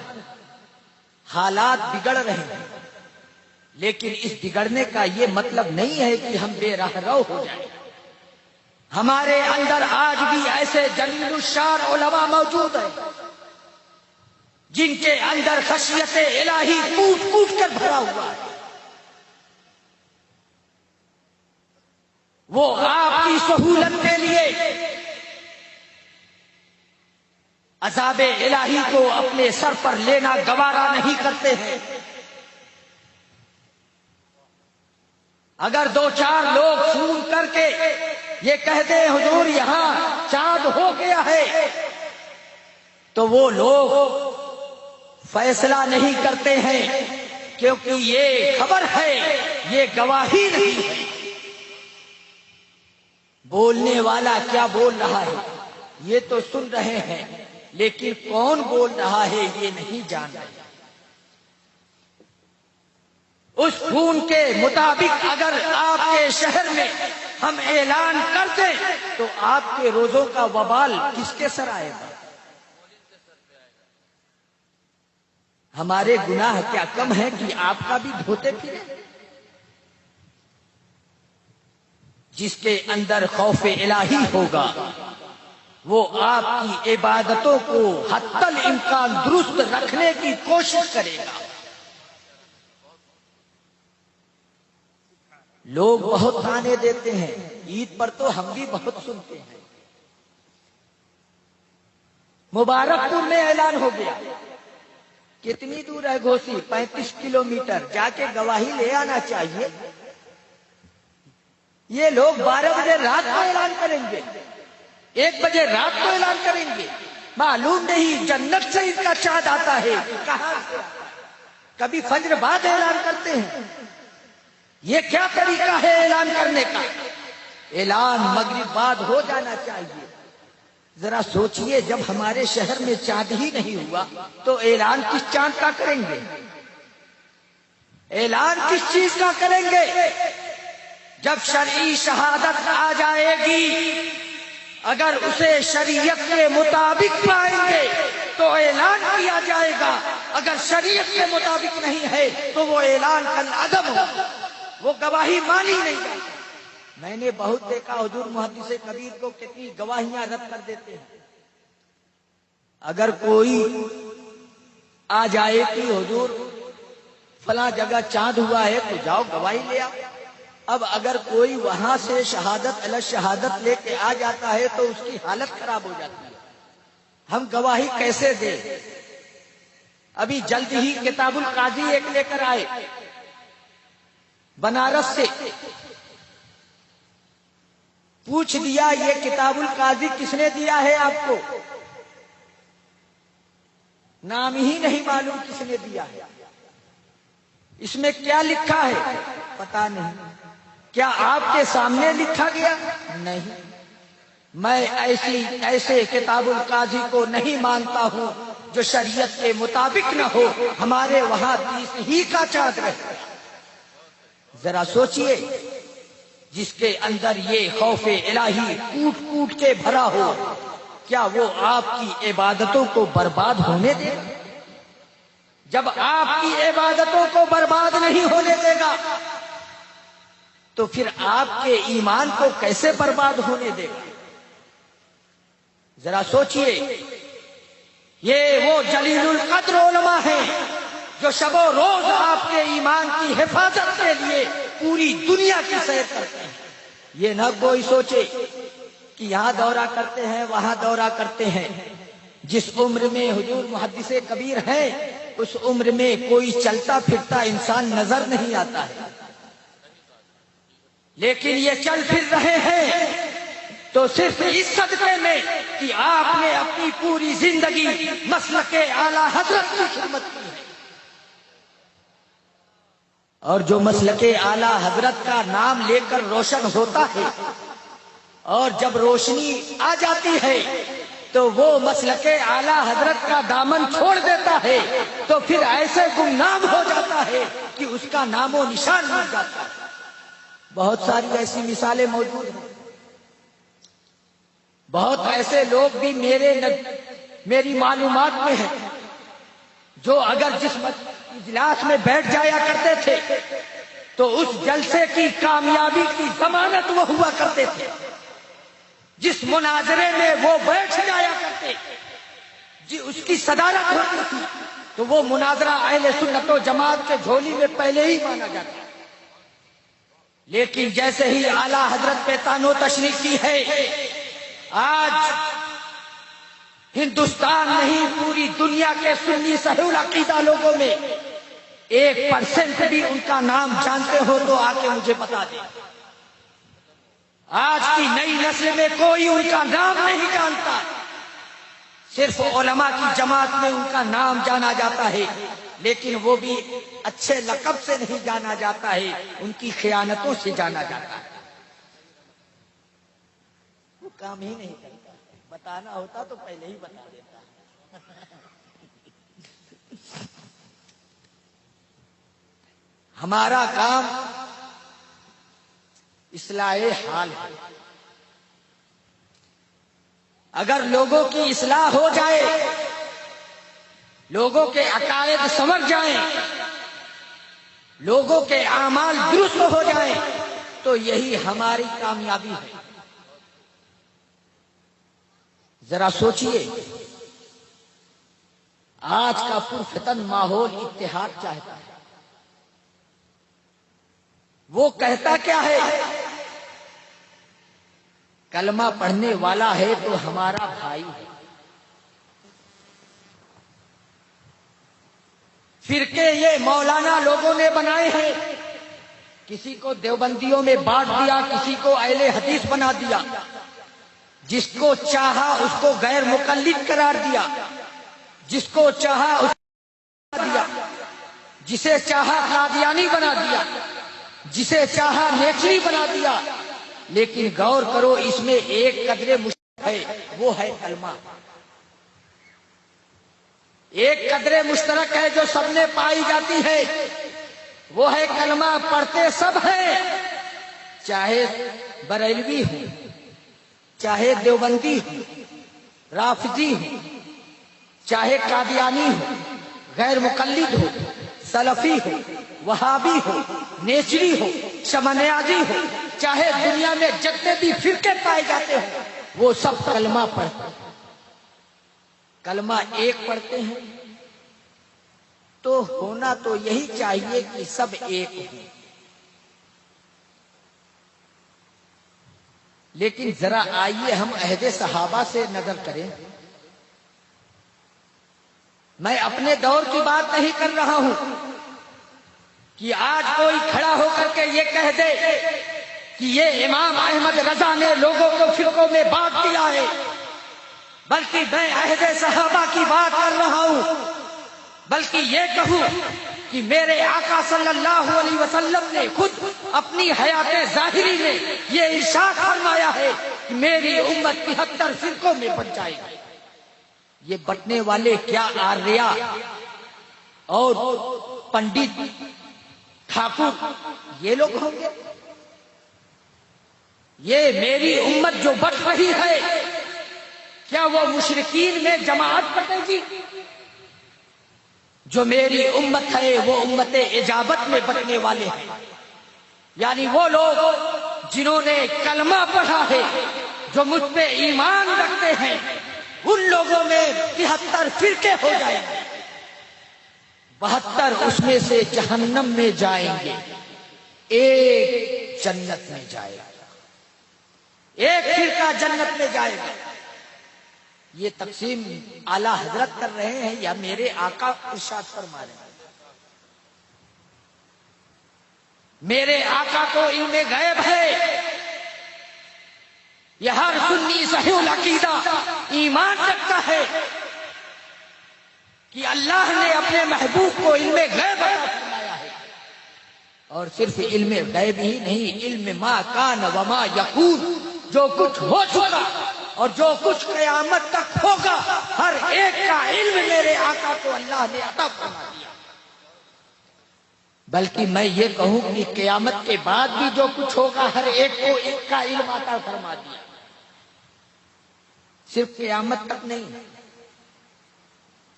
حالات بگڑ رہے ہیں، لیکن اس بگڑنے کا یہ مطلب نہیں ہے کہ ہم بے راہ رو ہو جائیں۔ ہمارے اندر آج بھی ایسے جلیل الشان علماء موجود ہیں جن کے اندر خشیت الہی کوٹ کوٹ کر بھرا ہوا ہے۔ وہ آپ کی سہولت کے لیے عذاب الہی کو اپنے سر پر لینا گوارا نہیں کرتے ہیں۔ اگر دو چار لوگ فون کر کے یہ کہتے ہیں حضور یہاں چاند ہو گیا ہے تو وہ لوگ فیصلہ نہیں کرتے ہیں، کیونکہ یہ خبر ہے، یہ گواہی نہیں ہے۔ بولنے والا کیا بول رہا ہے یہ تو سن رہے ہیں، لیکن کون بول رہا ہے یہ نہیں جان رہے۔ اس خون کے مطابق اگر آپ کے شہر میں ہم اعلان کر دیں تو آپ کے روزوں کا وبال کس کے سر آئے گا؟ ہمارے گناہ کیا کم ہے کہ آپ کا بھی دھوتے پھرے؟ جس کے اندر خوف الہی ہوگا وہ آپ کی عبادتوں کو حتی الامکان درست رکھنے کی کوشش کرے گا۔ لوگ بہت تانے دیتے ہیں، عید پر تو ہم بھی بہت سنتے ہیں۔ مبارک پور میں اعلان ہو گیا، کتنی دور ہے گھوسی؟ 35 کلومیٹر، جا کے گواہی لے آنا چاہیے۔ یہ لوگ 12 بجے رات کو اعلان کریں گے، 1 بجے رات کو اعلان کریں گے، معلوم نہیں جنت سے ان کا چاند آتا ہے کہاں سے؟ کبھی فجر بعد اعلان کرتے ہیں۔ یہ کیا طریقہ ہے اعلان کرنے کا؟ اعلان مغرب بعد ہو جانا چاہیے، ذرا سوچئے، جب ہمارے شہر میں چاند ہی نہیں ہوا تو اعلان کس چاند کا کریں گے؟ اعلان کس چیز کا کریں گے؟ جب شرعی شہادت آ جائے گی، اگر اسے شریعت کے مطابق پائیں گے تو اعلان کیا جائے گا، اگر شریعت کے مطابق نہیں ہے تو وہ اعلان کالعدم ہو، وہ گواہی مانی نہیں جائے۔ میں نے بہت دیکھا حضور محدث کبیر کو کتنی گواہیاں رد کر دیتے ہیں۔ اگر کوئی آ جائے کہ حضور فلاں جگہ چاند ہوا ہے تو جاؤ گواہی لے آؤ، اب اگر کوئی وہاں سے شہادت علی شہادت لے کے آ جاتا ہے تو اس کی حالت خراب ہو جاتی ہے، ہم گواہی کیسے دیں؟ ابھی جلد ہی کتاب القاضی ایک لے کر آئے بنارس سے، پوچھ دیا یہ کتاب القاضی کس نے دیا ہے آپ کو؟ نام ہی نہیں معلوم کس نے دیا ہے، اس میں کیا لکھا ہے پتا نہیں، کیا آپ کے سامنے لکھا گیا؟ نہیں۔ میں ایسے کتاب القاضی کو نہیں مانتا ہوں جو شریعت کے مطابق نہ ہو، ہمارے وہاں 20 ہی کا چاند رہے۔ ذرا سوچئے، جس کے اندر یہ خوف الہی کوٹ کوٹ کے بھرا ہو، کیا وہ آپ کی عبادتوں کو برباد ہونے دے گا؟ جب آپ کی عبادتوں کو برباد نہیں ہونے دے گا تو پھر آپ کے ایمان کو کیسے برباد ہونے دے گا؟ ذرا سوچئے، یہ وہ جلیل القدر علماء ہیں جو شب و روز آپ کے ایمان کی حفاظت کے لیے پوری دنیا کی سیر کرتے ہیں۔ یہ نہ کوئی سوچے کہ یہاں دورہ کرتے ہیں وہاں دورہ کرتے ہیں۔ جس عمر میں حضور محدث کبیر ہیں اس عمر میں کوئی چلتا پھرتا انسان نظر نہیں آتا ہے، لیکن یہ چل پھر رہے ہیں تو صرف اس صدقے میں کہ آپ نے اپنی پوری زندگی مسلک اعلی حضرت کی خدمت کی ہے، اور جو مسلک اعلی حضرت کا نام لے کر روشن ہوتا ہے اور جب روشنی آ جاتی ہے تو وہ مسلک اعلی حضرت کا دامن چھوڑ دیتا ہے تو پھر ایسے گمنام ہو جاتا ہے کہ اس کا نام و نشان مٹ جاتا ہے۔ بہت ساری ایسی مثالیں موجود ہیں، بہت ایسے لوگ بھی میری معلومات میں ہیں جو اگر جس اجلاس میں بیٹھ جایا کرتے تھے تو اس جلسے کی کامیابی کی ضمانت وہ ہوا کرتے تھے، جس مناظرے میں وہ بیٹھ جایا کرتے جی اس کی صدارت ہوتی تھی تو وہ مناظرہ اہل سنت و جماعت کے جھولی میں پہلے ہی مانا جاتا۔ لیکن جیسے ہی اعلی حضرت پہ تانو تشریف کی ہے، آج ہندوستان نہیں پوری دنیا کے سنی صحیح العقیدہ لوگوں میں 1% بھی ان کا نام جانتے ہو تو آ کے مجھے بتا دیں۔ آج کی نئی نسل میں کوئی ان کا نام نہیں جانتا، صرف علماء کی جماعت میں ان کا نام جانا جاتا ہے، لیکن وہ بھی اچھے لقب سے نہیں جانا جاتا ہے، ان کی خیانتوں سے جانا جاتا ہے۔ وہ کام ہی نہیں کرتا، بتانا ہوتا تو پہلے ہی بتا دیتا۔ ہمارا کام اصلاح حال ہے۔ اگر لوگوں کی اصلاح ہو جائے، لوگوں کے عقائد سمجھ جائیں، لوگوں کے اعمال درست ہو جائیں تو یہی ہماری کامیابی ہے۔ ذرا سوچئے، آج کا پرفتن ماحول اتحاد چاہتا ہے۔ وہ کہتا کیا ہے؟ کلمہ پڑھنے والا ہے تو ہمارا بھائی ہے۔ فرقے یہ مولانا لوگوں نے بنائے ہیں، کسی کو دیوبندیوں میں بانٹ دیا، کسی کو اہل حدیث بنا دیا، جس کو چاہا اس کو غیر مقلد قرار دیا، جس کو چاہا اس کو بنا دیا، جسے چاہا قادیانی بنا دیا، جسے چاہا نیچری بنا دیا۔ لیکن غور کرو، اس میں ایک قدر مشترک ہے وہ ہے کلمہ. ایک قدر مشترک ہے جو سب نے پائی جاتی ہے، وہ ہے کلمہ پڑھتے سب ہیں، چاہے بریلوی ہو، چاہے دیوبندی ہو، رافضی ہو، چاہے قادیانی ہو، غیر مقلد ہو، سلفی ہو، وہابی ہو، نیچری ہو، شمنیازی ہو، چاہے دنیا میں جتنے بھی فرقے پائے جاتے ہیں وہ سب کلمہ پڑھتے ہیں. کلمہ ایک پڑھتے ہیں تو ہونا تو یہی چاہیے کہ سب ایک ہوں. لیکن ذرا آئیے ہم عہد صحابہ سے نظر کریں. میں اپنے دور کی بات نہیں کر رہا ہوں کہ آج کوئی کھڑا ہو کر کے یہ کہہ دے کہ یہ امام احمد رضا نے لوگوں کو فرقوں میں بانٹ دیا ہے، بلکہ میں عہد صحابہ کی بات کر رہا ہوں. بلکہ یہ کہوں کہ میرے آقا صلی اللہ علیہ وسلم نے خود اپنی حیات ظاہری میں یہ ارشاد فرمایا ہے کہ میری امت 73 فرقوں میں بٹ جائے گی. یہ بٹنے والے کیا آریہ اور پنڈت ٹھاکر یہ لوگ ہوں گے؟ یہ میری امت جو بٹ رہی ہے کیا وہ مشرکین میں جماعت بٹے گی؟ جو میری امت ہے وہ امت اجابت میں بٹنے والے ہیں، یعنی وہ لوگ جنہوں نے کلمہ پڑھا ہے، جو مجھ پہ ایمان رکھتے ہیں، ان لوگوں میں 73 فرقے ہو جائیں گے. 72 اس میں سے جہنم میں جائیں گے، ایک جنت میں جائے گا، ایک فرقہ جنت میں جائے گا. یہ تقسیم اعلی حضرت کر رہے ہیں یا میرے آقا ارشاد فرما رہے ہیں؟ میرے آقا کو علم غیب ہے. یہ ہر سنی صحیح العقیدہ ایمان رکھتا ہے کہ اللہ نے اپنے محبوب کو علم غیب عطا فرمایا ہے. اور صرف علم غیب ہی نہیں، علم ما کان و ما یکون، جو کچھ ہو چکا اور جو کچھ قیامت تک ہوگا، ہر ایک کا علم میرے آقا کو اللہ نے عطا فرما دیا. بلکہ میں یہ کہوں کہ قیامت کے بعد بھی جو کچھ ہوگا ہر ایک کو ایک کا علم عطا فرما دیا. صرف قیامت تک نہیں،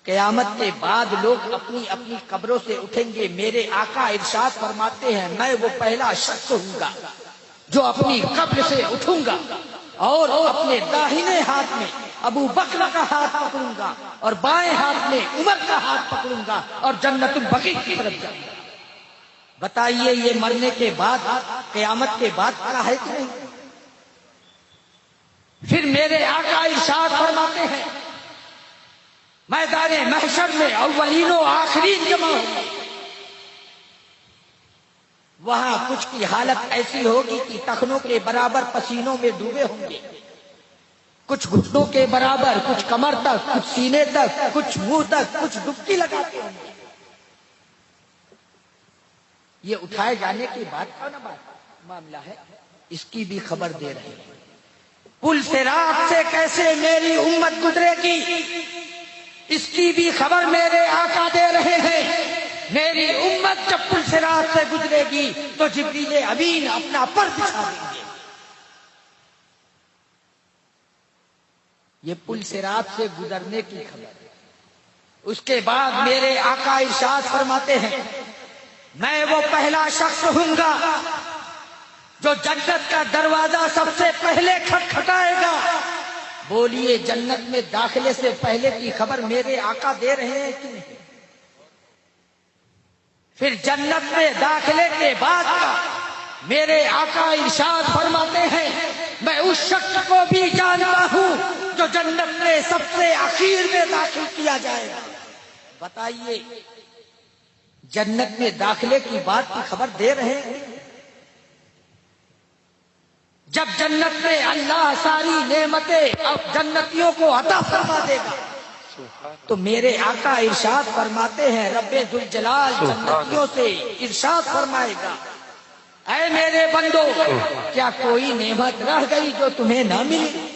قیامت کے بعد لوگ اپنی اپنی قبروں سے اٹھیں گے. میرے آقا ارشاد فرماتے ہیں میں وہ پہلا شخص ہوں گا جو اپنی قبر سے اٹھوں گا اور اپنے داہنے ہاتھ میں ابو بکر کا ہاتھ پکڑوں گا اور بائیں ہاتھ میں عمر کا ہاتھ پکڑوں گا اور جنت البقیع کی طرف جاؤں گا. بتائیے یہ مرنے کے بعد قیامت کے بعد کیا ہے کہ نہیں؟ پھر میرے آقا ارشاد فرماتے ہیں میدان محشر میں اولین و آخرین جمع ہوں گے. وہاں کچھ کی حالت ایسی ہوگی کہ ٹخنوں کے برابر پسینوں میں ڈوبے ہوں گے، کچھ گھٹنوں کے برابر، کچھ کمر تک، کچھ سینے تک، کچھ منہ تک، کچھ ڈبکی لگاتے ہوں گے. یہ اٹھائے جانے کی بات کا نہ معاملہ ہے، اس کی بھی خبر دے رہے ہیں. پل صراط سے کیسے میری امت گزرے گی اس کی بھی خبر میرے آقا دے رہے ہیں. میری امت جب پل صراط سے گزرے گی تو جبریل امین اپنا پر بچھا دیں گے. یہ پل صراط سے گزرنے کی خبر ہے. اس کے بعد میرے آقا ارشاد فرماتے ہیں میں وہ پہلا شخص ہوں گا جو جنت کا دروازہ سب سے پہلے کھٹکھٹائے گا. بولیے جنت میں داخلے سے پہلے کی خبر میرے آقا دے رہے ہیں کہ نہیں؟ پھر جنت میں داخلے کے بعد کا میرے آقا ارشاد فرماتے ہیں میں اس شخص کو بھی جانتا ہوں جو جنت میں سب سے اخیر میں داخل کیا جائے گا. بتائیے جنت میں داخلے کی بات کی خبر دے رہے ہیں. جب جنت میں اللہ ساری نعمتیں اب جنتیوں کو عطا فرما دے گا تو میرے آقا ارشاد فرماتے ہیں رب ذوالجلال جنتیوں سے ارشاد فرمائے گا اے میرے بندو کیا کوئی نعمت رہ گئی جو تمہیں نہ ملی؟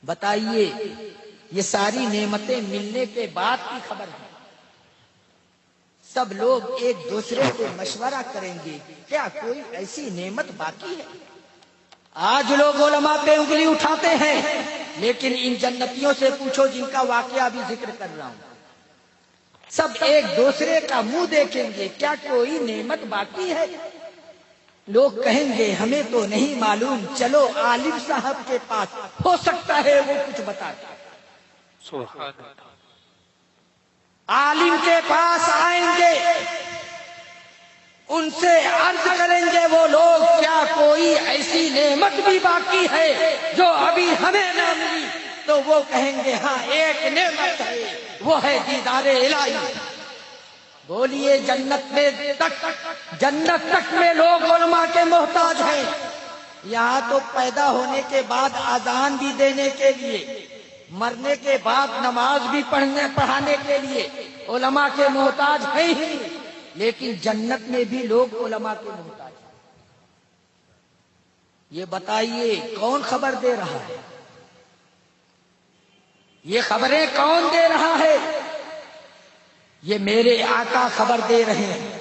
بتائیے یہ ساری نعمتیں ملنے کے بعد کی خبر ہے. سب لوگ ایک دوسرے سے مشورہ کریں گے کیا کوئی ایسی نعمت باقی ہے؟ آج لوگ علماء پہ انگلی اٹھاتے ہیں، لیکن ان جنتیوں سے پوچھو جن کا واقعہ بھی ذکر کر رہا ہوں. سب ایک دوسرے کا منہ دیکھیں گے کیا کوئی نعمت باقی ہے؟ لوگ کہیں گے ہمیں تو نہیں معلوم، چلو عالم صاحب کے پاس، ہو سکتا ہے وہ کچھ بتا دیں. عالم کے پاس آئیں گے، ان سے عرض کریں گے وہ لوگ کیا کوئی ایسی نعمت بھی باقی ہے جو ابھی ہمیں نہ ملی؟ تو وہ کہیں گے ہاں ایک نعمت ہے، وہ ہے دیدار الہی. بولیے جنت تک میں لوگ علماء کے محتاج ہیں. یہاں تو پیدا ہونے کے بعد اذان بھی دینے کے لیے، مرنے کے بعد نماز بھی پڑھانے کے لیے علماء کے محتاج ہیں ہی، لیکن جنت میں بھی لوگ علماء کے محتاج ہیں. یہ بتائیے کون خبر دے رہا ہے؟ یہ خبریں کون دے رہا ہے؟ یہ میرے آقا خبر دے رہے ہیں.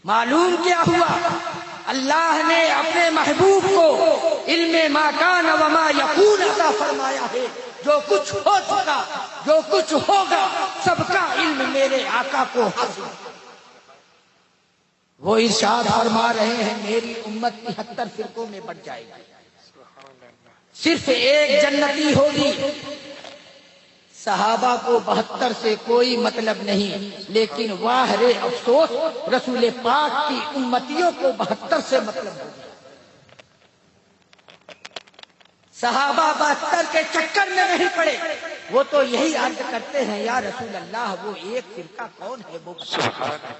معلوم کیا ہوا؟ اللہ نے اپنے محبوب کو علم ما کان و ما یکون عطا فرمایا ہے. جو کچھ ہو چکا، جو کچھ ہوگا، سب کا علم میرے آقا کو حاصل. وہ ارشاد فرما رہے ہیں میری امت 73 فرقوں میں بٹ جائے گی، صرف ایک جنتی ہوگی. صحابہ کو 72 سے کوئی مطلب نہیں، لیکن واہ رے افسوس رسول پاک کی امتیوں کو 72 سے مطلب ہوگا. صحابہ 72 کے چکر میں نہیں پڑے، وہ تو یہی عرض کرتے ہیں یا رسول اللہ وہ ایک فرقہ کون ہے وہ بتا،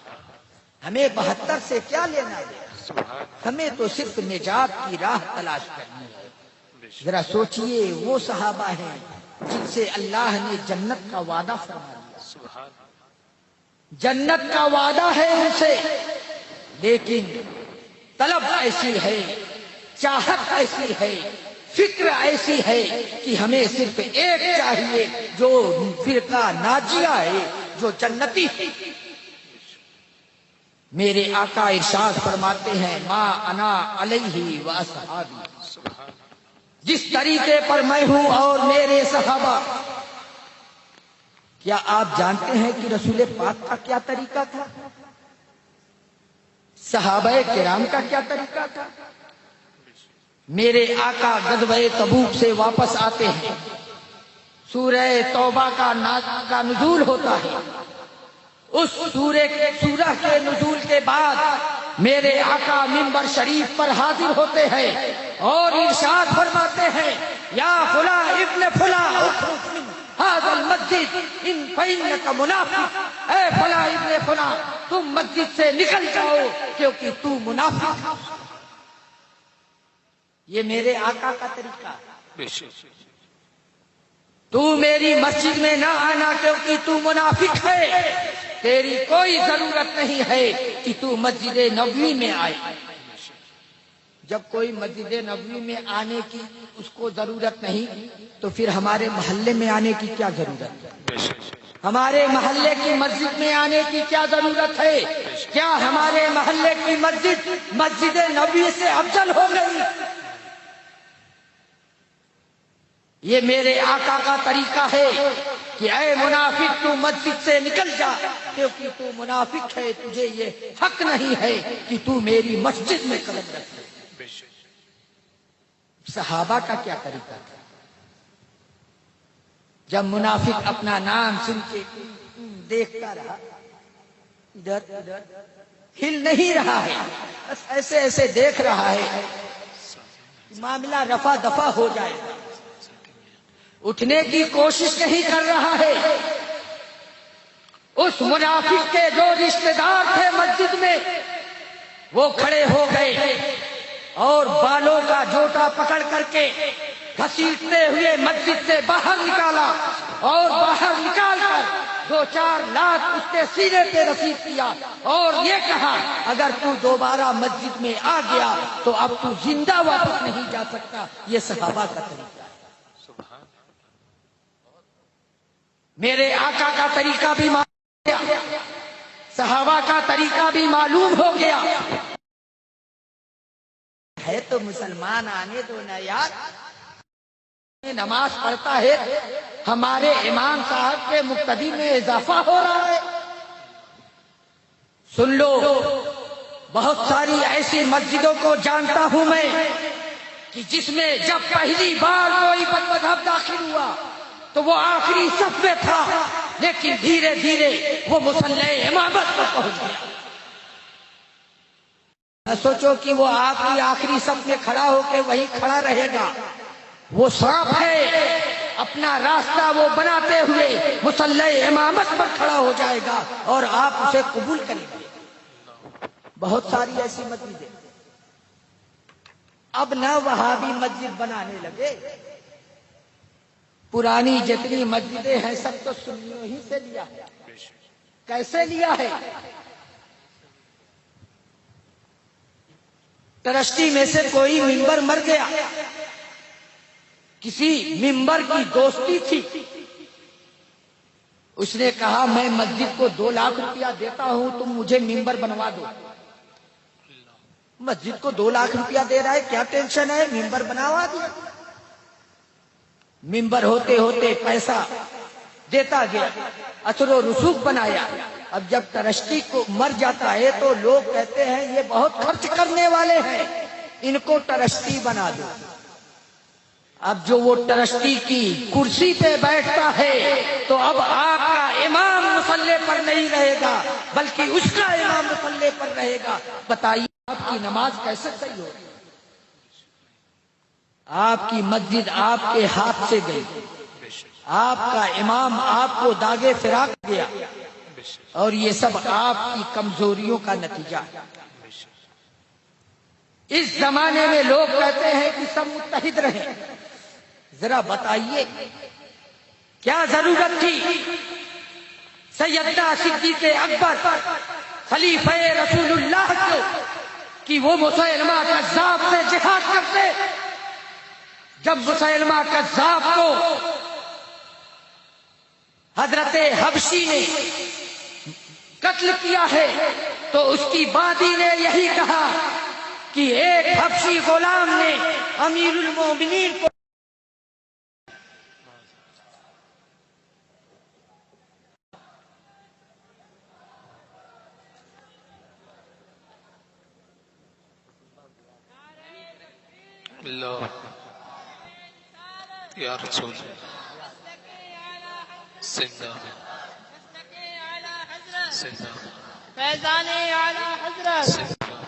ہمیں 72 سے کیا لینا ہے، ہمیں تو صرف نجات کی راہ تلاش کرنی ہے. ذرا سوچئے وہ صحابہ ہیں جن سے اللہ نے جنت کا وعدہ فرمایا، جنت کا وعدہ ہے ان سے، لیکن طلب ایسی ہے، چاہت ایسی ہے، فکر ایسی ہے کہ ہمیں صرف ایک چاہیے جو فرقہ ناجیہ ہے، جو جنتی ہے. میرے آقا ارشاد فرماتے ہیں ما انا علیہ و اصحابی، جس طریقے پر میں ہوں اور میرے صحابہ. کیا آپ جانتے ہیں کہ رسول پاک کا کیا طریقہ تھا؟ صحابہ کرام کا کیا طریقہ تھا؟ میرے آقا غزوہ تبوک سے واپس آتے ہیں، سورہ توبہ کا نزول ہوتا ہے. اس سورہ کے نزول کے بعد میرے آقا منبر شریف پر حاضر ہوتے ہیں اور ارشاد فرماتے ہیں یا فلاں ابن فلاں اخرج من هذا المسجد ان فإنك منافق. اے فلاں ابن فلاں تم مسجد سے نکل جاؤ کیونکہ تو منافق. یہ میرے آقا کا طریقہ. تو میری مسجد میں نہ آنا کیونکہ تو منافق ہے. تیری کوئی ضرورت نہیں ہے کہ تو مسجد نبوی میں آئے. جب کوئی مسجد نبوی میں آنے کی اس کو ضرورت نہیں تو پھر ہمارے محلے میں آنے کی کیا ضرورت ہے؟ ہمارے محلے کی مسجد میں آنے کی کیا ضرورت ہے؟ کیا ہمارے محلے کی مسجد نبوی سے افضل ہو گئی؟ یہ میرے آقا کا طریقہ ہے کہ اے منافق تو مسجد سے نکل جا کیونکہ تو منافق ہے، تجھے یہ حق نہیں ہے کہ تو میری مسجد میں قدم رکھے. صحابہ کا کیا طریقہ تھا؟ جب منافق اپنا نام سن کے دیکھتا رہا، ادھر ادھر ہل نہیں رہا ہے، بس ایسے ایسے دیکھ رہا ہے، معاملہ رفع دفع ہو جائے گا، اٹھنے کی کوشش نہیں کر رہا ہے. اس منافق کے جو رشتہ دار تھے مسجد میں وہ کھڑے ہو گئے اور بالوں کا جوٹا پکڑ کر کے گھسیٹتے ہوئے مسجد سے باہر نکالا اور باہر نکال کر 2-4 لات اس کے سینے پہ رسید کیا اور یہ کہا اگر تو دوبارہ مسجد میں آ گیا تو اب تو زندہ واپس نہیں جا سکتا. یہ صحابہ کا طریقہ ہے. میرے آقا کا طریقہ بھی معلوم ہو گیا، صحابہ کا طریقہ بھی معلوم ہو گیا ہے، تو مسلمان آنے دو نا یار، نماز پڑھتا ہے ہمارے امام صاحب کے مقتدی میں اضافہ ہو رہا ہے۔ سن لو، بہت ساری ایسی مسجدوں کو جانتا ہوں میں کہ جس میں جب پہلی بار کوئی مذہب داخل ہوا تو وہ آخری صف میں تھا، لیکن دھیرے دھیرے وہ مصلی امامت پر پہنچ گیا۔ نہ سوچو کہ وہ آپ کی آخری صف میں کھڑا ہو کے وہی کھڑا رہے گا، وہ صاف ہے، اپنا راستہ وہ بناتے ہوئے مصلی امامت پر کھڑا ہو جائے گا اور آپ اسے قبول کریں گے۔ بہت ساری ایسی مسجدیں اب نہ وہابی مسجد بنانے لگے، پرانی جتنی مسجدیں ہیں سب تو سنیوں ہی سے لیا ہے۔ کیسے لیا ہے؟ ٹرسٹی میں سے کوئی ممبر مر گیا، کسی ممبر کی دوستی تھی، اس نے کہا میں مسجد کو 2 لاکھ روپیہ دیتا ہوں، تم مجھے ممبر بنوا دو۔ مسجد کو 2 لاکھ روپیہ دے رہا ہے، کیا ٹینشن ہے، ممبر بنوا دیا۔ ممبر ہوتے ہوتے پیسہ دیتا گیا، اثر و رسوخ بنایا۔ اب جب ٹرسٹی کو مر جاتا ہے تو لوگ کہتے ہیں یہ بہت خرچ کرنے والے ہیں، ان کو ٹرسٹی بنا دو۔ اب جو وہ ٹرسٹی کی کرسی پہ بیٹھتا ہے تو اب آپ کا امام مصلی پر نہیں رہے گا بلکہ اس کا امام مصلی پر رہے گا۔ بتائیے آپ کی نماز کیسے صحیح ہوگی؟ آپ کی مسجد آپ کے ہاتھ سے گئی، آپ کا امام آپ کو داغے فراق دیا، اور یہ سب آپ کی کمزوریوں کا نتیجہ ہے۔ اس زمانے میں لوگ کہتے ہیں کہ سب متحد رہیں، ذرا بتائیے کیا ضرورت تھی سیدنا صدیق اکبر خلیفہ رسول اللہ کو کہ وہ مسیلمہ کذاب سے جہاد کرتے؟ جب مسیلمہ کذاب کو حضرت حبشی نے قتل کیا ہے تو اس کی بادی نے یہی کہا کہ ایک حبشی غلام نے امیر المومنین کو اللہ یا رسول زندہ زندہ فیضان اعلی حضرت زندہ۔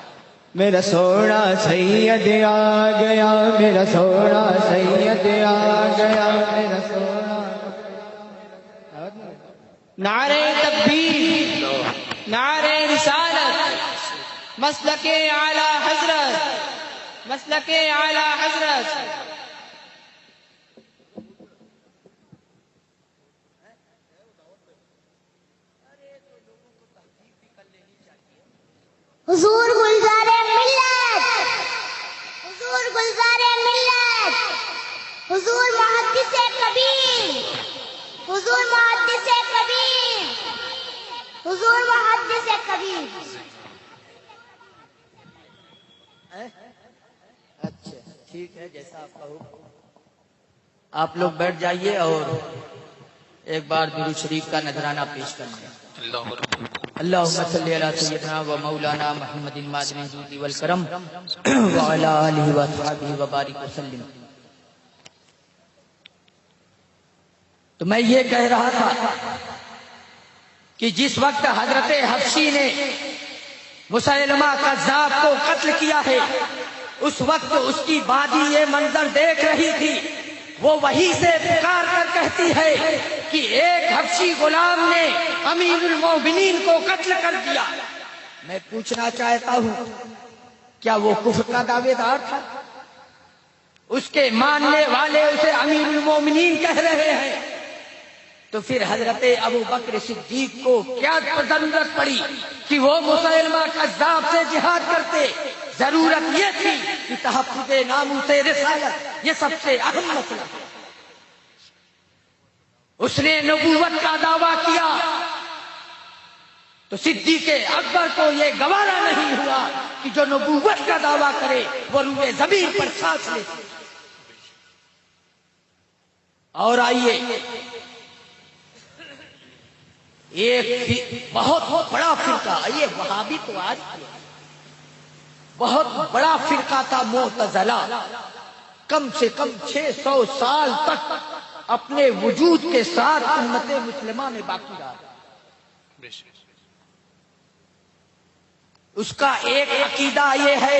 میرا سونا سید آ گیا، میرا سونا سید آ گیا، میرا سونا۔ نعرہ تکبیر، نعرہ رسالت، مسلک اعلی حضرت، مسلک اعلی حضرت۔ حضور گلزار ملت، حضور گلزار ملت، حضور محدث کبیر، حضور محدث کبیر، حضور محدث کبیر۔ اچھا ٹھیک ہے، جیسا آپ کا حکم۔ آپ لوگ بیٹھ جائیے اور ایک بار درود شریف کا نذرانہ پیش کریں۔ اللہ رب اللہم صلی علی سیدنا و مولانا محمد المعدن الجود والکرم وعلی آلہ و صحبہ وبارک وسلم۔ تو میں یہ کہہ رہا تھا کہ جس وقت حضرت حبشی نے مسیلمہ کذاب کو قتل کیا ہے، اس وقت اس کی بادی یہ منظر دیکھ رہی تھی، وہ وہی سے پکار کر کہتی ہے کہ ایک حبشی غلام نے امیر المومنین کو قتل کر دیا۔ میں پوچھنا چاہتا ہوں کیا وہ کفر کا دعوے دار تھا؟ اس کے ماننے والے اسے امیر المومنین کہہ رہے ہیں، تو پھر حضرت ابو بکر صدیق کو کیا ضرورت پڑی کہ وہ مسیلمہ کذاب سے جہاد کرتے؟ ضرورت یہ تھی کہ تحفظ ناموس رسالت، یہ سب سے اہم مسئلہ ہے۔ اس نے نبوت کا دعویٰ کیا تو صدیق اکبر کو یہ گوارا نہیں ہوا کہ جو نبوت کا دعویٰ کرے وہ روئے زمین پر سانس لے. اور آئیے ایک بہت بڑا فرقہ، یہ وہابی تو آج بہت بڑا فرقہ تھا معتزلہ، کم سے کم 600 سال تک اپنے وجود کے ساتھ امت مسلمہ میں باقی رہا. اس کا ایک عقیدہ یہ ہے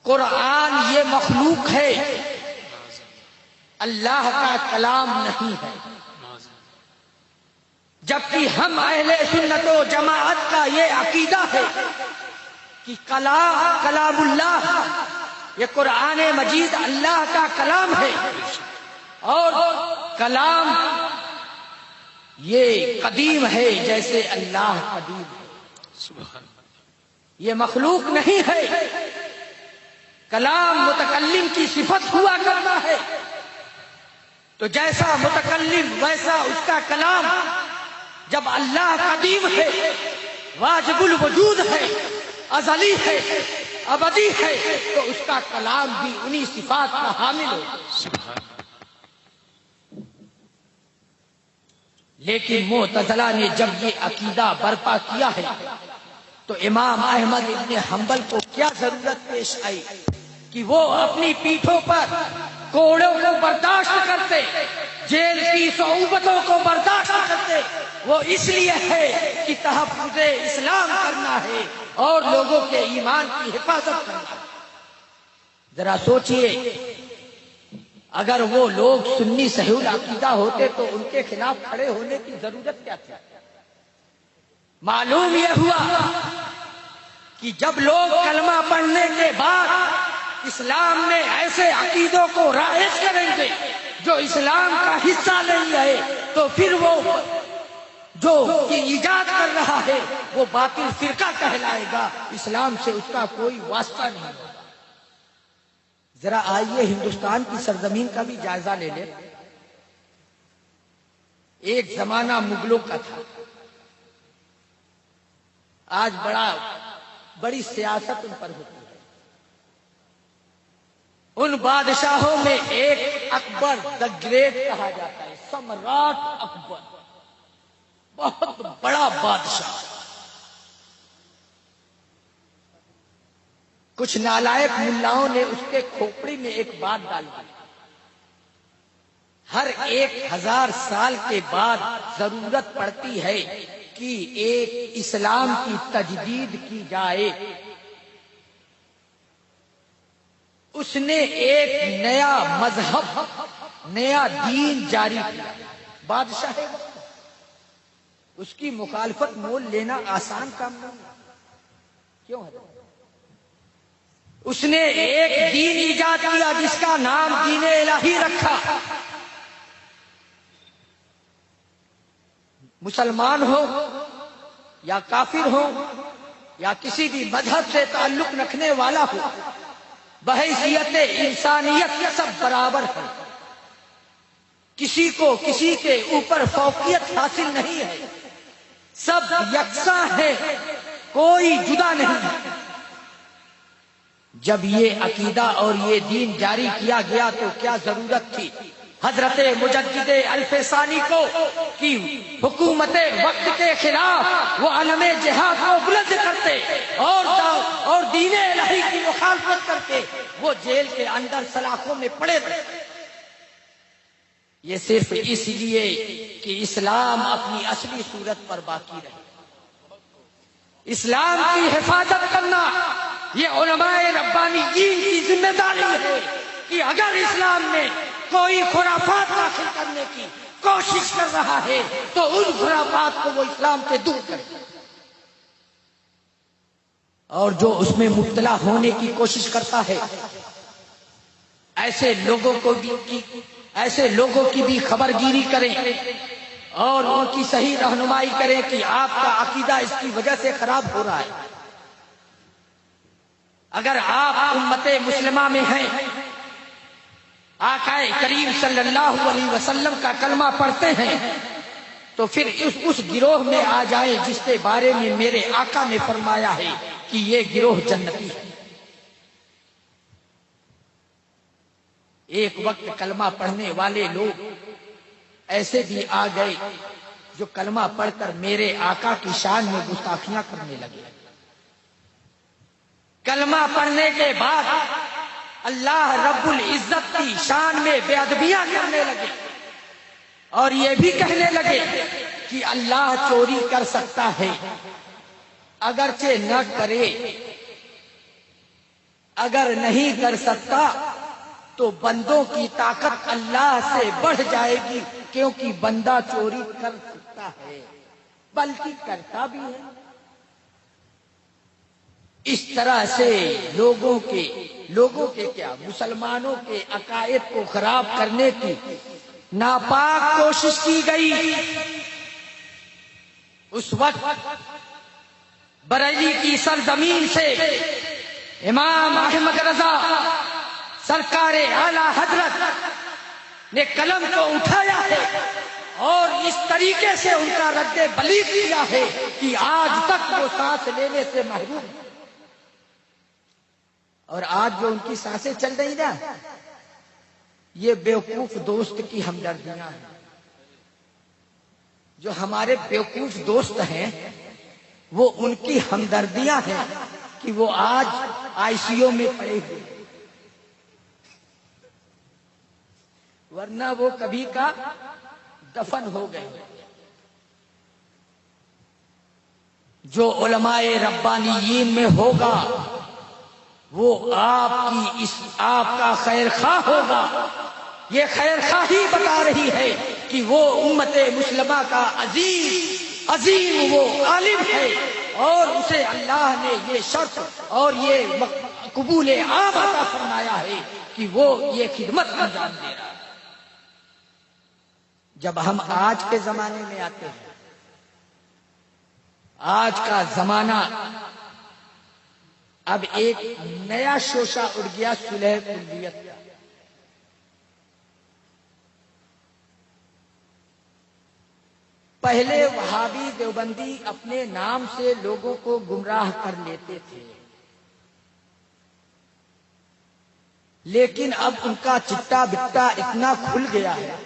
قرآن یہ مخلوق ہے، اللہ کا کلام نہیں ہے. جبکہ ہم اہل سنت و جماعت کا یہ عقیدہ ہے کہ کلام اللہ، یہ قرآن مجید اللہ کا کلام ہے، اور کلام یہ قدیم ہے جیسے اللہ قدیم ہے، یہ مخلوق نہیں ہے. کلام متکلم کی صفت ہوا کرتا ہے، تو جیسا متکلم ویسا اس کا کلام. جب اللہ قدیم ہے، واجب الوجود ہے، ازلی ہے، ابدی ہے، تو اس کا کلام بھی انہی صفات کا حامل ہو. لیکن معتزلہ نے جب یہ عقیدہ برپا کیا ہے تو امام احمد ابن حنبل کو کیا ضرورت پیش آئی کہ وہ اپنی پیٹھوں پر کوڑوں کو برداشت کرتے، جیل کی صعوبتوں کو برداشت کرتے. وہ اس لیے ہے کہ تحفظ اسلام کرنا ہے اور لوگوں کے ایمان کی حفاظت کرنا ہے. ذرا سوچئے، اگر وہ لوگ سنی صحیح العقیدہ ہوتے تو ان کے خلاف کھڑے ہونے کی ضرورت کیا تھی؟ معلوم یہ ہوا کہ جب لوگ کلمہ پڑھنے کے بعد اسلام میں ایسے عقیدوں کو رائج کریں گے جو اسلام کا حصہ نہیں ہے، تو پھر وہ جو ایجاد کر رہا ہے وہ باطل فرقہ کہلائے گا، اسلام سے اس کا کوئی واسطہ نہیں ہوگا. ذرا آئیے ہندوستان کی سرزمین کا بھی جائزہ لے لیں. ایک زمانہ مغلوں کا تھا، آج بڑی سیاست ان پر ہوتی ہے. ان بادشاہوں میں ایک اکبر دا گریٹ کہا جاتا ہے، سمراٹ اکبر، بہت بڑا بادشاہ. کچھ نالائق ملاؤں نے اس کے کھوپڑی میں ایک بات ڈال دی، ہر 1000 سال کے بعد ضرورت پڑتی ہے کہ ایک اسلام کی تجدید کی جائے. اس نے ایک نیا مذہب، نیا دین جاری کیا. بادشاہ ہے، اس کی مخالفت مول لینا آسان کام نہیں. کیوں ہے؟ اس نے ایک دین ایجاد کیا جس کا نام دین الہی رکھا. مسلمان ہو یا کافر ہو یا کسی بھی مذہب سے تعلق رکھنے والا ہو، بحیثیت انسانیت سب برابر ہے. کسی کو کسی کے اوپر فوقیت حاصل نہیں ہے، سب یکساں ہے، کوئی جدا نہیں ہے. جب یہ عقیدہ اور یہ دین جاری کیا گیا تو کیا ضرورت تھی حضرت مجدد الف ثانی کو کہ حکومت وقت کے خلاف وہ علم جہاد کو بلند کرتے اور دین الہی کی مخالفت کرتے وہ جیل کے اندر سلاخوں میں پڑے رہتے. یہ صرف اس لیے کہ اسلام اپنی اصلی صورت پر باقی رہے. اسلام کی حفاظت کرنا یہ علماء ربانیین کی ذمہ داری ہے کہ اگر اسلام میں کوئی خرافات داخل کرنے کی کوشش کر رہا ہے تو ان خرافات کو وہ اسلام سے دور کرے، اور جو اس میں مبتلا ہونے کی کوشش کرتا ہے ایسے لوگوں کی بھی خبر گیری کریں اور ان کی صحیح رہنمائی کریں کہ آپ کا عقیدہ اس کی وجہ سے خراب ہو رہا ہے. اگر آپ امت مسلمہ میں ہیں آقا کریم صلی اللہ علیہ وسلم کا کلمہ پڑھتے ہیں تو پھر اس گروہ میں آ جائے جس کے بارے میں میرے آقا نے فرمایا ہے کہ یہ گروہ جنتی ہے۔ ایک وقت کلمہ پڑھنے والے لوگ ایسے بھی آ گئے جو کلمہ پڑھ کر میرے آقا کی شان میں گستاخیاں کرنے لگے۔ کلمہ پڑھنے کے بعد اللہ رب العزت کی شان میں بے ادبیاں کرنے لگے اور یہ بھی کہنے لگے کہ اللہ چوری کر سکتا ہے، اگرچہ نہ کرے، اگر نہیں کر سکتا تو بندوں کی طاقت اللہ سے بڑھ جائے گی، کیونکہ بندہ چوری کر سکتا ہے بلکہ کرتا بھی ہے۔ اس طرح سے لوگوں کے کیا مسلمانوں کے عقائد کو خراب کرنے کی ناپاک کوشش کی گئی۔ اس وقت بریلی کی سرزمین سے امام احمد رضا سرکار اعلی حضرت نے قلم کو اٹھایا ہے اور اس طریقے سے ان کا رد بلیغ کیا ہے کہ آج تک وہ سانس لینے سے محروم ہیں۔ اور آج جو ان کی سانسیں چل رہی نا، یہ بیوقوف دوست کی ہمدردیاں ہیں۔ جو ہمارے بیوقوف دوست ہیں وہ ان کی ہمدردیاں ہیں کہ وہ آج آئی سی یو میں پڑے ہوئے، ورنہ وہ کبھی کا دفن ہو گئے۔ جو علماء ربانیین میں ہوگا وہ آپ کا خیر خواہ ہوگا۔ یہ خیر خواہی بتا رہی ہے کہ وہ امت مسلمہ کا عظیم وہ عالم ہے اور اسے اللہ نے یہ شرف اور یہ قبول عام عطا فرمایا ہے کہ وہ یہ خدمت انجام دے رہا ہے۔ جب ہم آج کے زمانے میں آتے ہیں، آج کا زمانہ اب ایک نیا شوشہ اڑ گیا صلح کلیت کا۔ پہلے وہابی دیوبندی اپنے نام سے لوگوں کو گمراہ کر لیتے تھے، لیکن اب ان کا چٹا بٹا اتنا کھل گیا ہے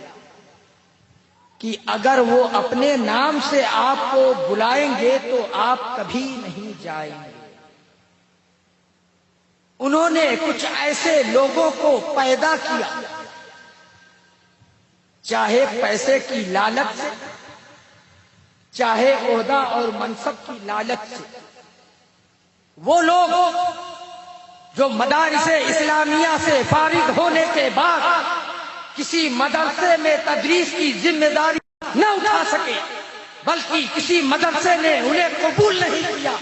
کہ اگر وہ اپنے نام سے آپ کو بلائیں گے تو آپ کبھی نہیں جائیں گے۔ انہوں نے کچھ ایسے لوگوں کو پیدا کیا، چاہے پیسے کی لالچ سے، چاہے عہدہ اور منصب کی لالچ سے۔ وہ لوگ جو مدارس اسلامیہ سے فارغ ہونے کے بعد کسی مدرسے میں تدریس کی ذمہ داری نہ اٹھا سکے، بلکہ کسی مدرسے نے انہیں قبول نہیں کیا،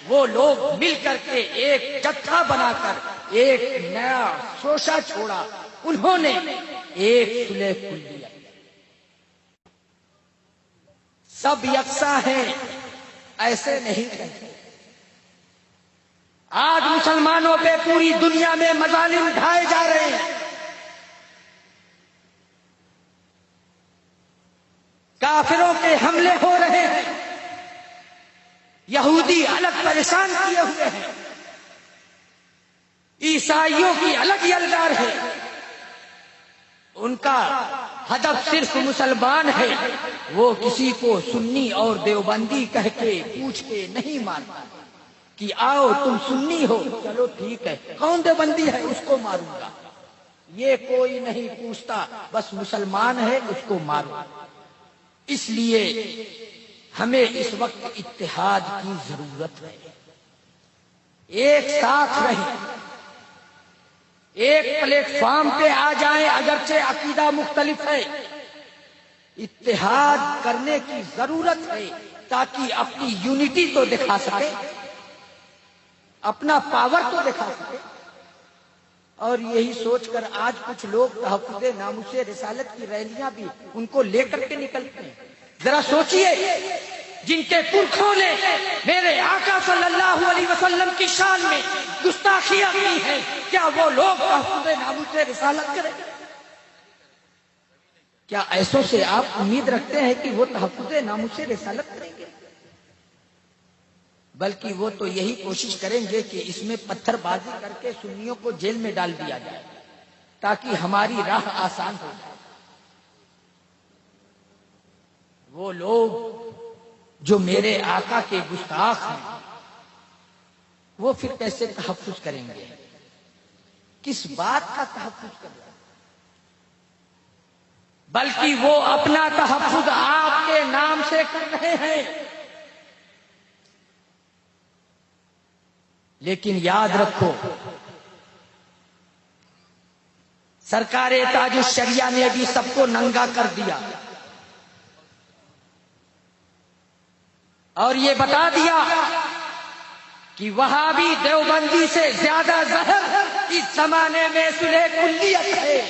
وہ لوگ مل کر کے ایک جتھا بنا کر ایک نیا شوشہ چھوڑا، انہوں نے ایک صلح کلیہ۔ سب یکساں ہیں ایسے نہیں کہتے۔ آج مسلمانوں پہ پوری دنیا میں مظالم ڈھائے جا رہے ہیں، کافروں کے حملے ہو رہے ہیں، یہودی الگ پریشان کیے ہوئے ہیں، عیسائیوں کی الگ یلغار ہے، ان کا ہدف صرف مسلمان ہے، وہ کسی کو سنی اور دیوبندی کہہ کے پوچھ کے نہیں مارتا کہ آؤ تم سنی ہو، چلو ٹھیک ہے، کون دیوبندی ہے اس کو ماروں گا، یہ کوئی نہیں پوچھتا، بس مسلمان ہے اس کو مارو۔ اس لیے ہمیں اس وقت اتحاد کی ضرورت ہے، ایک ساتھ رہیں، ایک پلیٹ فارم پہ آ جائیں، اگرچہ عقیدہ مختلف ہے، اتحاد کرنے کی ضرورت ہے تاکہ اپنی یونٹی تو دکھا سکے، اپنا پاور تو دکھا سکے۔ اور یہی سوچ کر آج کچھ لوگ تحفظ ناموس رسالت کی ریلیاں بھی ان کو لے کر کے نکلتے ہیں۔ ذرا سوچئے، جن کے پرکھوں نے میرے آقا صلی اللہ علیہ وسلم کی شان میں گستاخیاں کی ہیں، کیا وہ لوگ تحفظ ناموس رسالت کریں؟ کیا ایسوں سے آپ امید رکھتے ہیں کہ وہ تحفظ ناموس رسالت کریں گے؟ بلکہ وہ تو یہی کوشش کریں گے کہ اس میں پتھر بازی کر کے سنیوں کو جیل میں ڈال دیا جائے تاکہ ہماری راہ آسان ہو جائے۔ وہ لوگ جو میرے آقا کے گستاخ ہیں وہ پھر کیسے تحفظ کریں گے؟ کس بات کا تحفظ کریں گے؟ بلکہ وہ اپنا تحفظ آپ کے نام سے کر رہے ہیں۔ لیکن یاد رکھو، سرکار تاج الشریعہ نے بھی سب کو ننگا کر دیا اور یہ بتا دیا کہ وہابی دیوبندی سے زیادہ زہر اس زمانے میں صلح کلیت ہے۔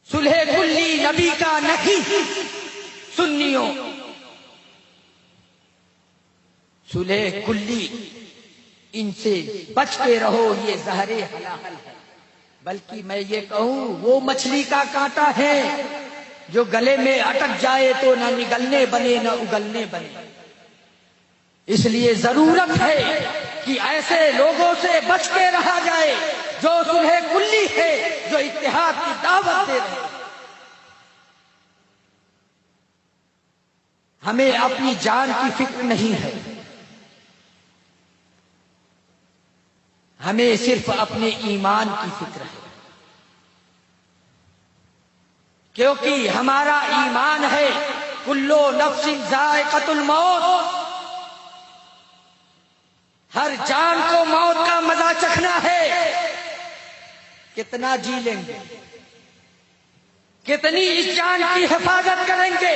صلح کلی نبی کا نہیں، سنیوں صلح کلی ان سے بچ کے رہو، یہ زہر حلال ہے۔ بلکہ میں یہ کہوں وہ مچھلی کا کانٹا ہے جو گلے میں اٹک جائے تو نہ نگلنے بنے نہ اگلنے بنے۔ اس لیے ضرورت ہے کہ ایسے لوگوں سے بچ کے رہا جائے جو صلح کلی ہے، جو اتحاد کی دعوت دے رہے ہیں۔ ہمیں اپنی جان کی فکر نہیں ہے، ہمیں صرف اپنے ایمان کی فکر ہے، کیونکہ ہمارا ایمان ہے کلو نفس ذائقۃ الموت، ہر جان کو موت کا مزہ چکھنا ہے۔ کتنا جی لیں گے، کتنی اس جان کی حفاظت کریں گے؟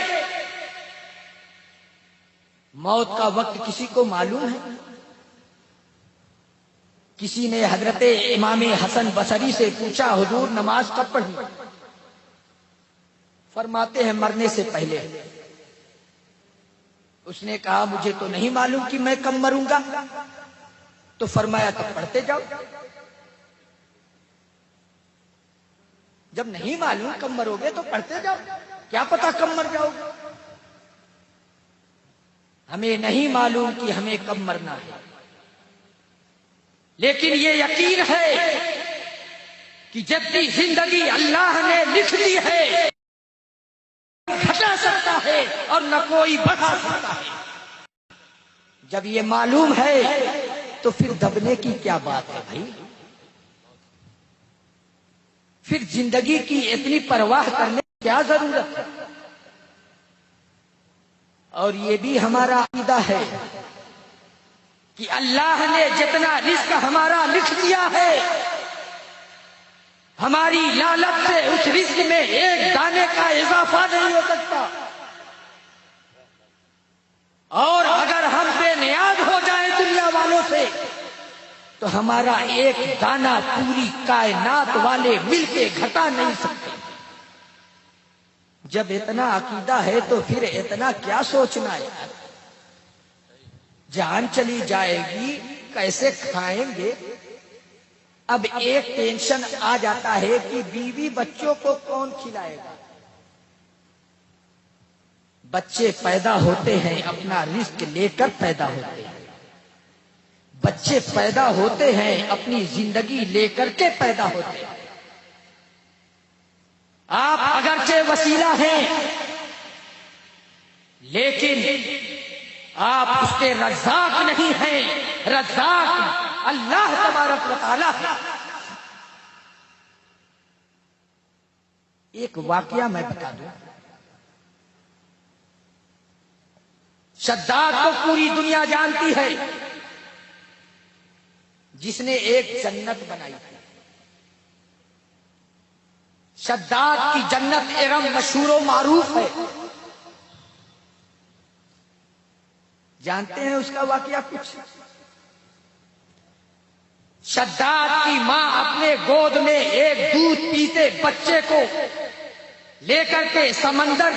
موت کا وقت کسی کو معلوم ہے؟ کسی نے حضرت امام حسن بصری سے پوچھا حضور نماز کب پڑھیں؟ فرماتے ہیں مرنے سے پہلے۔ اس نے کہا مجھے تو نہیں معلوم کہ میں کب مروں گا، تو فرمایا تو پڑھتے جاؤ۔ جب نہیں معلوم کب مرو گے تو پڑھتے جاؤ، کیا پتا کب مر جاؤ گے۔ ہمیں نہیں معلوم کہ ہمیں کب مرنا ہے، لیکن یہ یقین ہے کہ جتنی زندگی اللہ نے لکھ لی ہے گھٹا سکتا ہے اور نہ کوئی بڑھا سکتا ہے۔ جب یہ معلوم ہے تو پھر دبنے کی کیا بات ہے بھائی؟ پھر زندگی کی اتنی پرواہ کرنے کی کیا ضرورت ہے؟ اور یہ بھی ہمارا عقیدہ ہے کہ اللہ نے جتنا رزق ہمارا لکھ دیا ہے، ہماری لالچ سے اس رزق میں ایک دانے کا اضافہ نہیں ہو سکتا، اور اگر ہم بے نیاز ہو جائیں دنیا والوں سے تو ہمارا ایک دانہ پوری کائنات والے مل کے گھٹا نہیں سکتے۔ جب اتنا عقیدہ ہے تو پھر اتنا کیا سوچنا ہے؟ جان چلی جائے گی کیسے کھائیں گے؟ اب ایک ٹینشن آ جاتا ہے کہ بیوی بچوں کو کون کھلائے گا؟ بچے پیدا ہوتے ہیں اپنا رزق لے کر پیدا ہوتے ہیں، بچے پیدا ہوتے ہیں اپنی زندگی لے کر کے پیدا ہوتے ہیں۔ آپ اگرچہ وسیلہ ہیں لیکن آپ اس کے رزاق نہیں ہیں، رزاق اللہ تبارک و تعالیٰ ہے۔ ایک واقعہ میں بتا دوں، شداد کو پوری دنیا جانتی ہے، جس نے ایک جنت بنائی تھی۔ شداد کی جنت ارم مشہور و معروف ہے، جانتے ہیں اس کا واقعہ کچھ؟ شداد کی ماں اپنے گود میں ایک دودھ پیتے بچے کو لے کر کے سمندر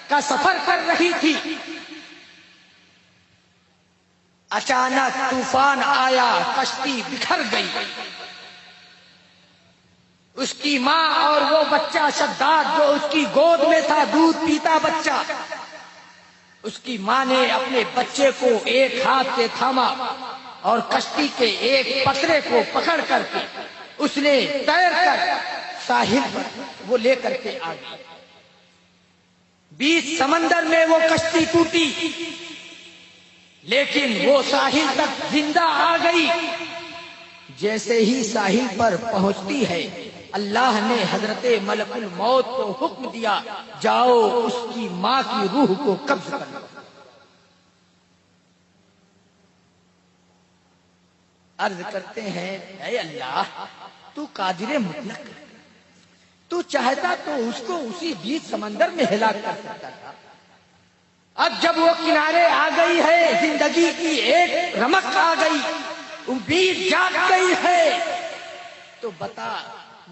کا سفر کر رہی تھی۔ اچانک طوفان آیا، کشتی بکھر گئی، اس کی ماں اور وہ بچہ شداد جو اس کی گود میں تھا، دودھ پیتا بچہ، اس کی ماں نے اپنے بچے کو ایک ہاتھ سے تھاما اور کشتی کے ایک پترے کو پکڑ کر کے اس نے تیر کر ساحل پر وہ لے کر کے آ گئی۔ بیچ سمندر میں وہ کشتی ٹوٹی، لیکن وہ ساحل تک زندہ آ گئی۔ جیسے ہی ساحل پر پہنچتی ہے، اللہ نے حضرت ملک الموت کو حکم دیا، جاؤ اس کی ماں کی روح کو قبض کر لو۔ عرض کرتے ہیں اے اللہ، تو قادر مطلق، تو چاہتا تو اس کو اسی بیچ سمندر میں ہلاک کر سکتا تھا۔ اب جب وہ کنارے آ گئی ہے، زندگی کی ایک رمق آ گئی، امید جاگ گئی ہے، تو بتا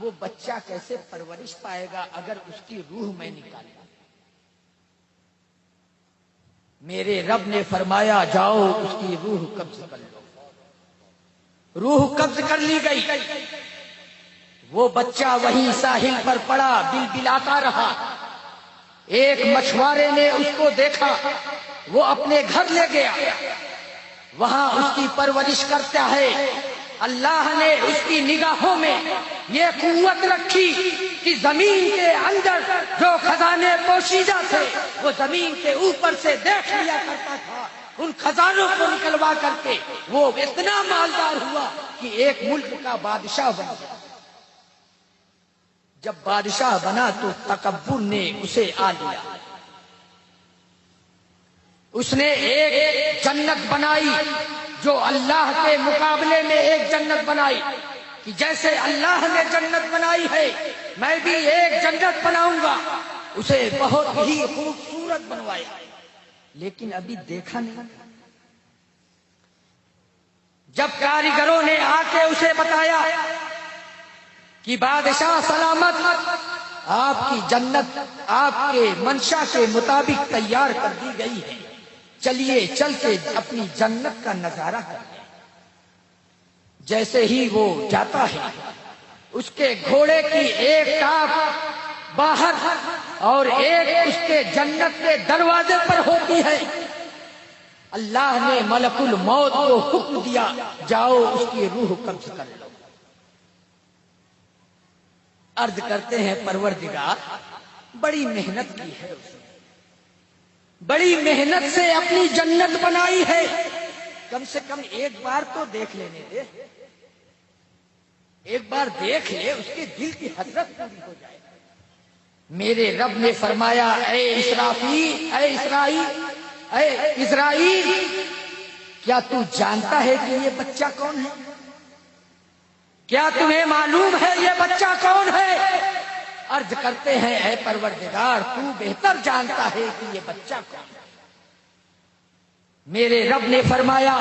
وہ بچہ کیسے پرورش پائے گا اگر اس کی روح میں نکالوں؟ میرے رب نے فرمایا جاؤ اس کی روح قبض کر لو۔ روح قبض کر لی گئی، وہ بچہ وہیں ساحل پر پڑا، بلبلاتا رہا۔ ایک مچھوارے نے اس کو دیکھا، وہ اپنے گھر لے گیا، وہاں اس کی پرورش کرتا ہے۔ اللہ نے اس کی نگاہوں میں یہ قوت رکھی کہ زمین کے اندر جو خزانے پوشیدہ تھے وہ زمین کے اوپر سے دیکھ لیا کرتا تھا۔ ان خزانوں کو نکلوا کر کے وہ اتنا مالدار ہوا کہ ایک ملک کا بادشاہ بن گیا۔ جب بادشاہ بنا تو تکبر نے اسے آ لیا۔ اس نے ایک جنت بنائی جو اللہ کے مقابلے میں ایک جنت بنائی کہ جیسے اللہ نے جنت بنائی ہے میں بھی ایک جنت بناؤں گا۔ اسے بہت ہی خوبصورت بنوایا، لیکن ابھی دیکھا نہیں۔ جب کاریگروں نے آ کے اسے بتایا کہ بادشاہ سلامت، آپ کی جنت آپ کے منشا کے مطابق تیار کر دی گئی ہے، چلیے چل کے اپنی جنت کا نظارہ کریں۔ جیسے ہی وہ جاتا ہے، اس کے گھوڑے کی ایک ٹاپ باہر اور ایک اس کے جنت کے دروازے پر ہوتی ہے۔ اللہ نے ملک الموت کو حکم دیا جاؤ اس کی روح قبض کر لو۔ عرض کرتے ہیں پروردگار بڑی محنت کی ہے، اس نے بڑی محنت سے اپنی جنت بنائی ہے، کم سے کم ایک بار تو دیکھ لینے دے، ایک بار دیکھ لے، اس کے دل کی حسرت پوری ہو جائے۔ میرے رب نے فرمایا اے اسرائیل، کیا تو جانتا ہے کہ یہ بچہ کون ہے؟ کیا تمہیں معلوم ہے یہ بچہ کون ہے؟ عرض کرتے ہیں اے پروردگار تو بہتر جانتا ہے کہ یہ بچہ کون ہے۔ میرے رب نے فرمایا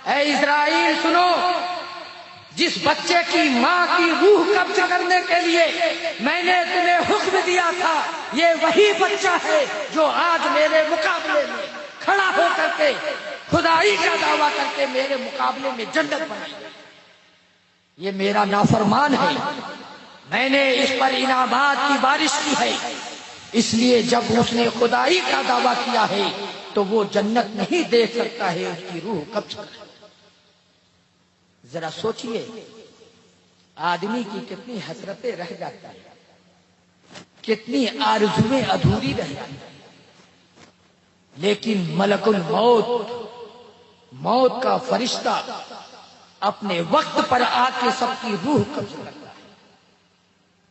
اے اسرائیل سنو، جس بچے کی ماں کی روح قبض کرنے کے لیے میں نے تمہیں حکم دیا تھا، یہ وہی بچہ ہے جو آج میرے مقابلے میں کھڑا ہو کر کے خدائی کا دعویٰ کر کے میرے مقابلے میں جنت بنائی۔ یہ میرا نافرمان ہے، میں نے اس پر انعامات کی بارش کی ہے، اس لیے جب اس نے خدائی کا دعویٰ کیا ہے تو وہ جنت نہیں دیکھ سکتا ہے، اس کی روح قبض کر۔ ذرا سوچئے آدمی کی کتنی حسرتیں رہ جاتی ہیں، کتنی آرزویں ادھوری رہ جاتی ہیں، لیکن ملک الموت، موت کا فرشتہ اپنے وقت پر آ کے سب کی روح قبض کرتا ہے۔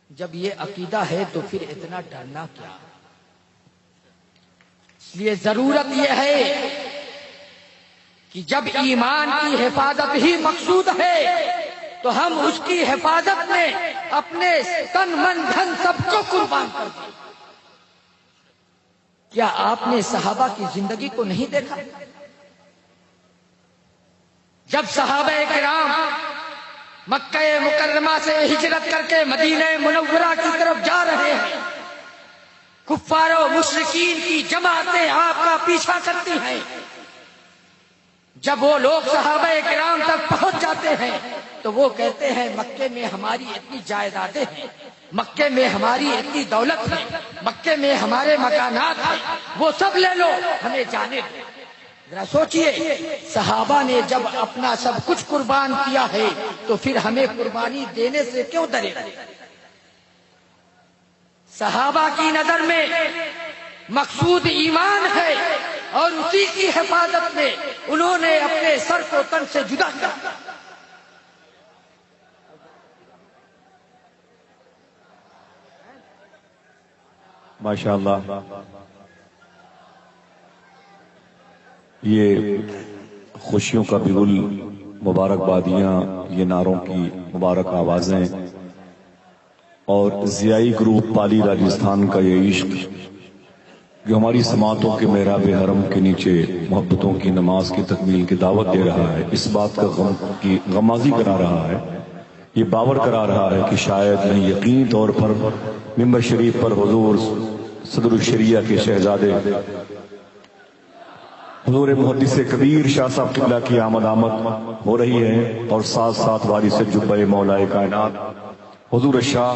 جب یہ عقیدہ ہے تو پھر اتنا ڈرنا کیا؟ اس لیے ضرورت یہ ہے کہ جب ایمان کی حفاظت ہی مقصود ہے تو ہم اس کی حفاظت میں اپنے تن من دھن سب کو قربان کر دیں۔ کیا آپ نے صحابہ کی زندگی کو نہیں دیکھا؟ جب صحابہ کرام مکہ مکرمہ سے ہجرت کر کے مدینہ منورہ کی طرف جا رہے ہیں، کفار و مشرکین کی جماعتیں آپ کا پیچھا کرتی ہیں۔ جب وہ لوگ صحابہ کرام تک پہنچ جاتے ہیں تو وہ کہتے ہیں مکے میں ہماری اتنی جائیدادیں ہیں، مکے میں ہماری اتنی دولت ہے، مکے میں ہمارے مکانات ہیں، وہ سب لے لو، ہمیں جانے دو۔ ذرا سوچئے، صحابہ نے جب اپنا سب کچھ قربان کیا ہے تو پھر ہمیں قربانی دینے سے کیوں ڈرے؟ صحابہ کی نظر میں مقصود ایمان ہے اور اسی کی حفاظت میں انہوں نے اپنے سر کو تن سے جدا کیا۔ ماشاءاللہ، یہ خوشیوں کا بگل، مبارکبادیاں، یہ نعروں کی مبارک آوازیں اور ضیائی گروپ پالی راجستھان کا یہ عشق جو ہماری سماعتوں کے محراب حرم کے نیچے محبتوں کی نماز کی تکمیل کی دعوت دے رہا ہے، اس بات کا غمازی کرا رہا ہے، یہ باور کرا رہا ہے کہ شاید نہیں، یقینی طور پر ممبر شریف پر حضور صدر الشریعہ کے شہزادے حضور محدث کبیر شاہ صاحب قبلہ کی آمد ہو رہی ہے، اور ساتھ ساتھ وارث جبہ مولا کائنات حضور شاہ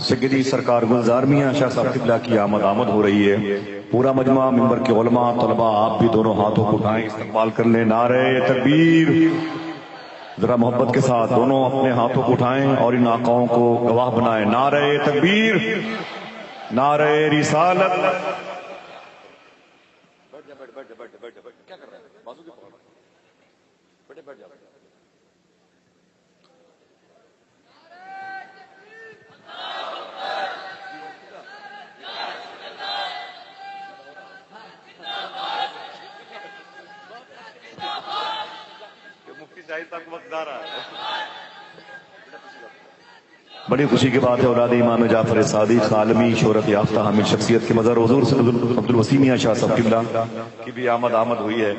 سیدی سرکار گلزار میاں شاہ صاحب قبلہ کی آمد ہو رہی ہے۔ پورا مجمع، ممبر کے علماء، طلباء، آپ بھی دونوں ہاتھوں کو اٹھائیں، استقبال کر لیں۔ نعرہ تکبیر، ذرا محبت کے ساتھ دونوں اپنے ہاتھوں کو اٹھائیں اور ان آقاؤں کو گواہ بنائیں۔ نعرہ تکبیر، نعرہ رسالت۔ بڑی خوشی کی بات ہے، اولاد امام جعفر صادق عالمی شہرت یافتہ حامل شخصیت کے مظہر حضور سے عبدالوسیع میاں شاہ صاحب قبلہ کی بھی آمد ہوئی ہے۔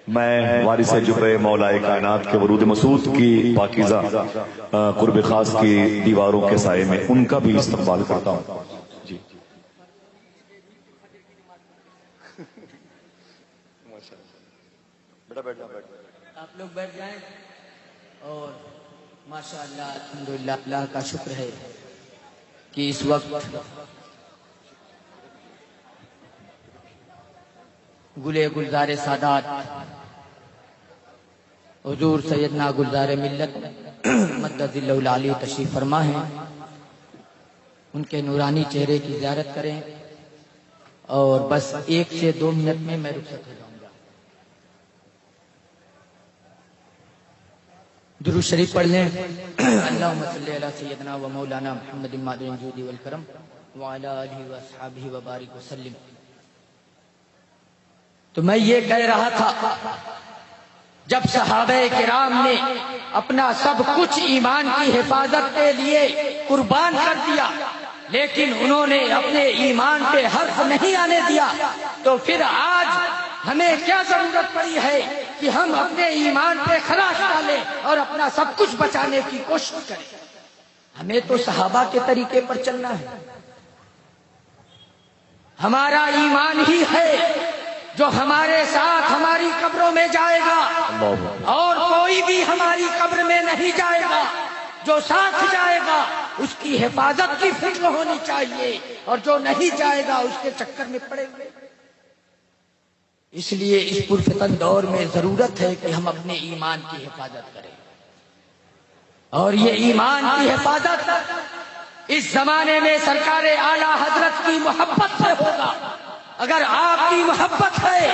میں وارث جبہ مولا کائنات کے ورود مسعود کی پاکیزہ قرب خاص کی دیواروں کے سائے میں ان کا بھی استقبال کرتا ہوں۔ جی آپ لوگ بیٹھ جائیں، اور ماشاءاللہ الحمدللہ اللہ کا شکر ہے کہ اس وقت گلے گلزار سادات حضور سیدنا گلزار ملت مدد اللہ العالی تشریف فرما ہیں، ان کے نورانی چہرے کی زیارت کریں، اور بس 1 سے 2 منٹ میں رخصت ہو جاؤں گا۔ درود شریف پڑھ لیں۔ اللہم صلی علی سیدنا و مولانا محمد معدن الجود والکرم وعلی آلہ و اصحابہ وبارک وسلم۔ تو میں یہ کہہ رہا تھا، جب صحابہ کرام نے اپنا سب کچھ ایمان کی حفاظت کے لیے قربان کر دیا، لیکن انہوں نے اپنے ایمان پہ حرف نہیں آنے دیا، تو پھر آج ہمیں کیا ضرورت پڑی ہے کہ ہم اپنے ایمان پہ خراش ڈالیں اور اپنا سب کچھ بچانے کی کوشش کریں؟ ہمیں تو صحابہ کے طریقے پر چلنا ہے۔ ہمارا ایمان ہی ہے جو ہمارے ساتھ ہماری قبروں میں جائے گا، اور کوئی بھی ہماری قبر میں نہیں جائے گا۔ جو ساتھ جائے گا اس کی حفاظت کی فکر ہونی چاہیے، اور جو نہیں جائے گا اس کے چکر میں پڑے ہوئے۔ اس لیے اس پرفتن دور میں ضرورت ہے کہ ہم اپنے ایمان کی حفاظت کریں، اور یہ ایمان کی حفاظت اس زمانے میں سرکار اعلیٰ حضرت کی محبت سے ہوگا۔ اگر آپ کی محبت ہے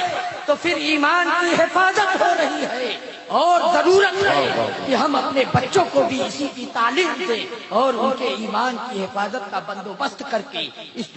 تو پھر ایمان کی حفاظت ہو رہی ہے، اور ضرورت ہے کہ ہم اپنے بچوں کو بھی اسی کی تعلیم دیں اور ان کے ایمان کی حفاظت کا بندوبست کر کے اس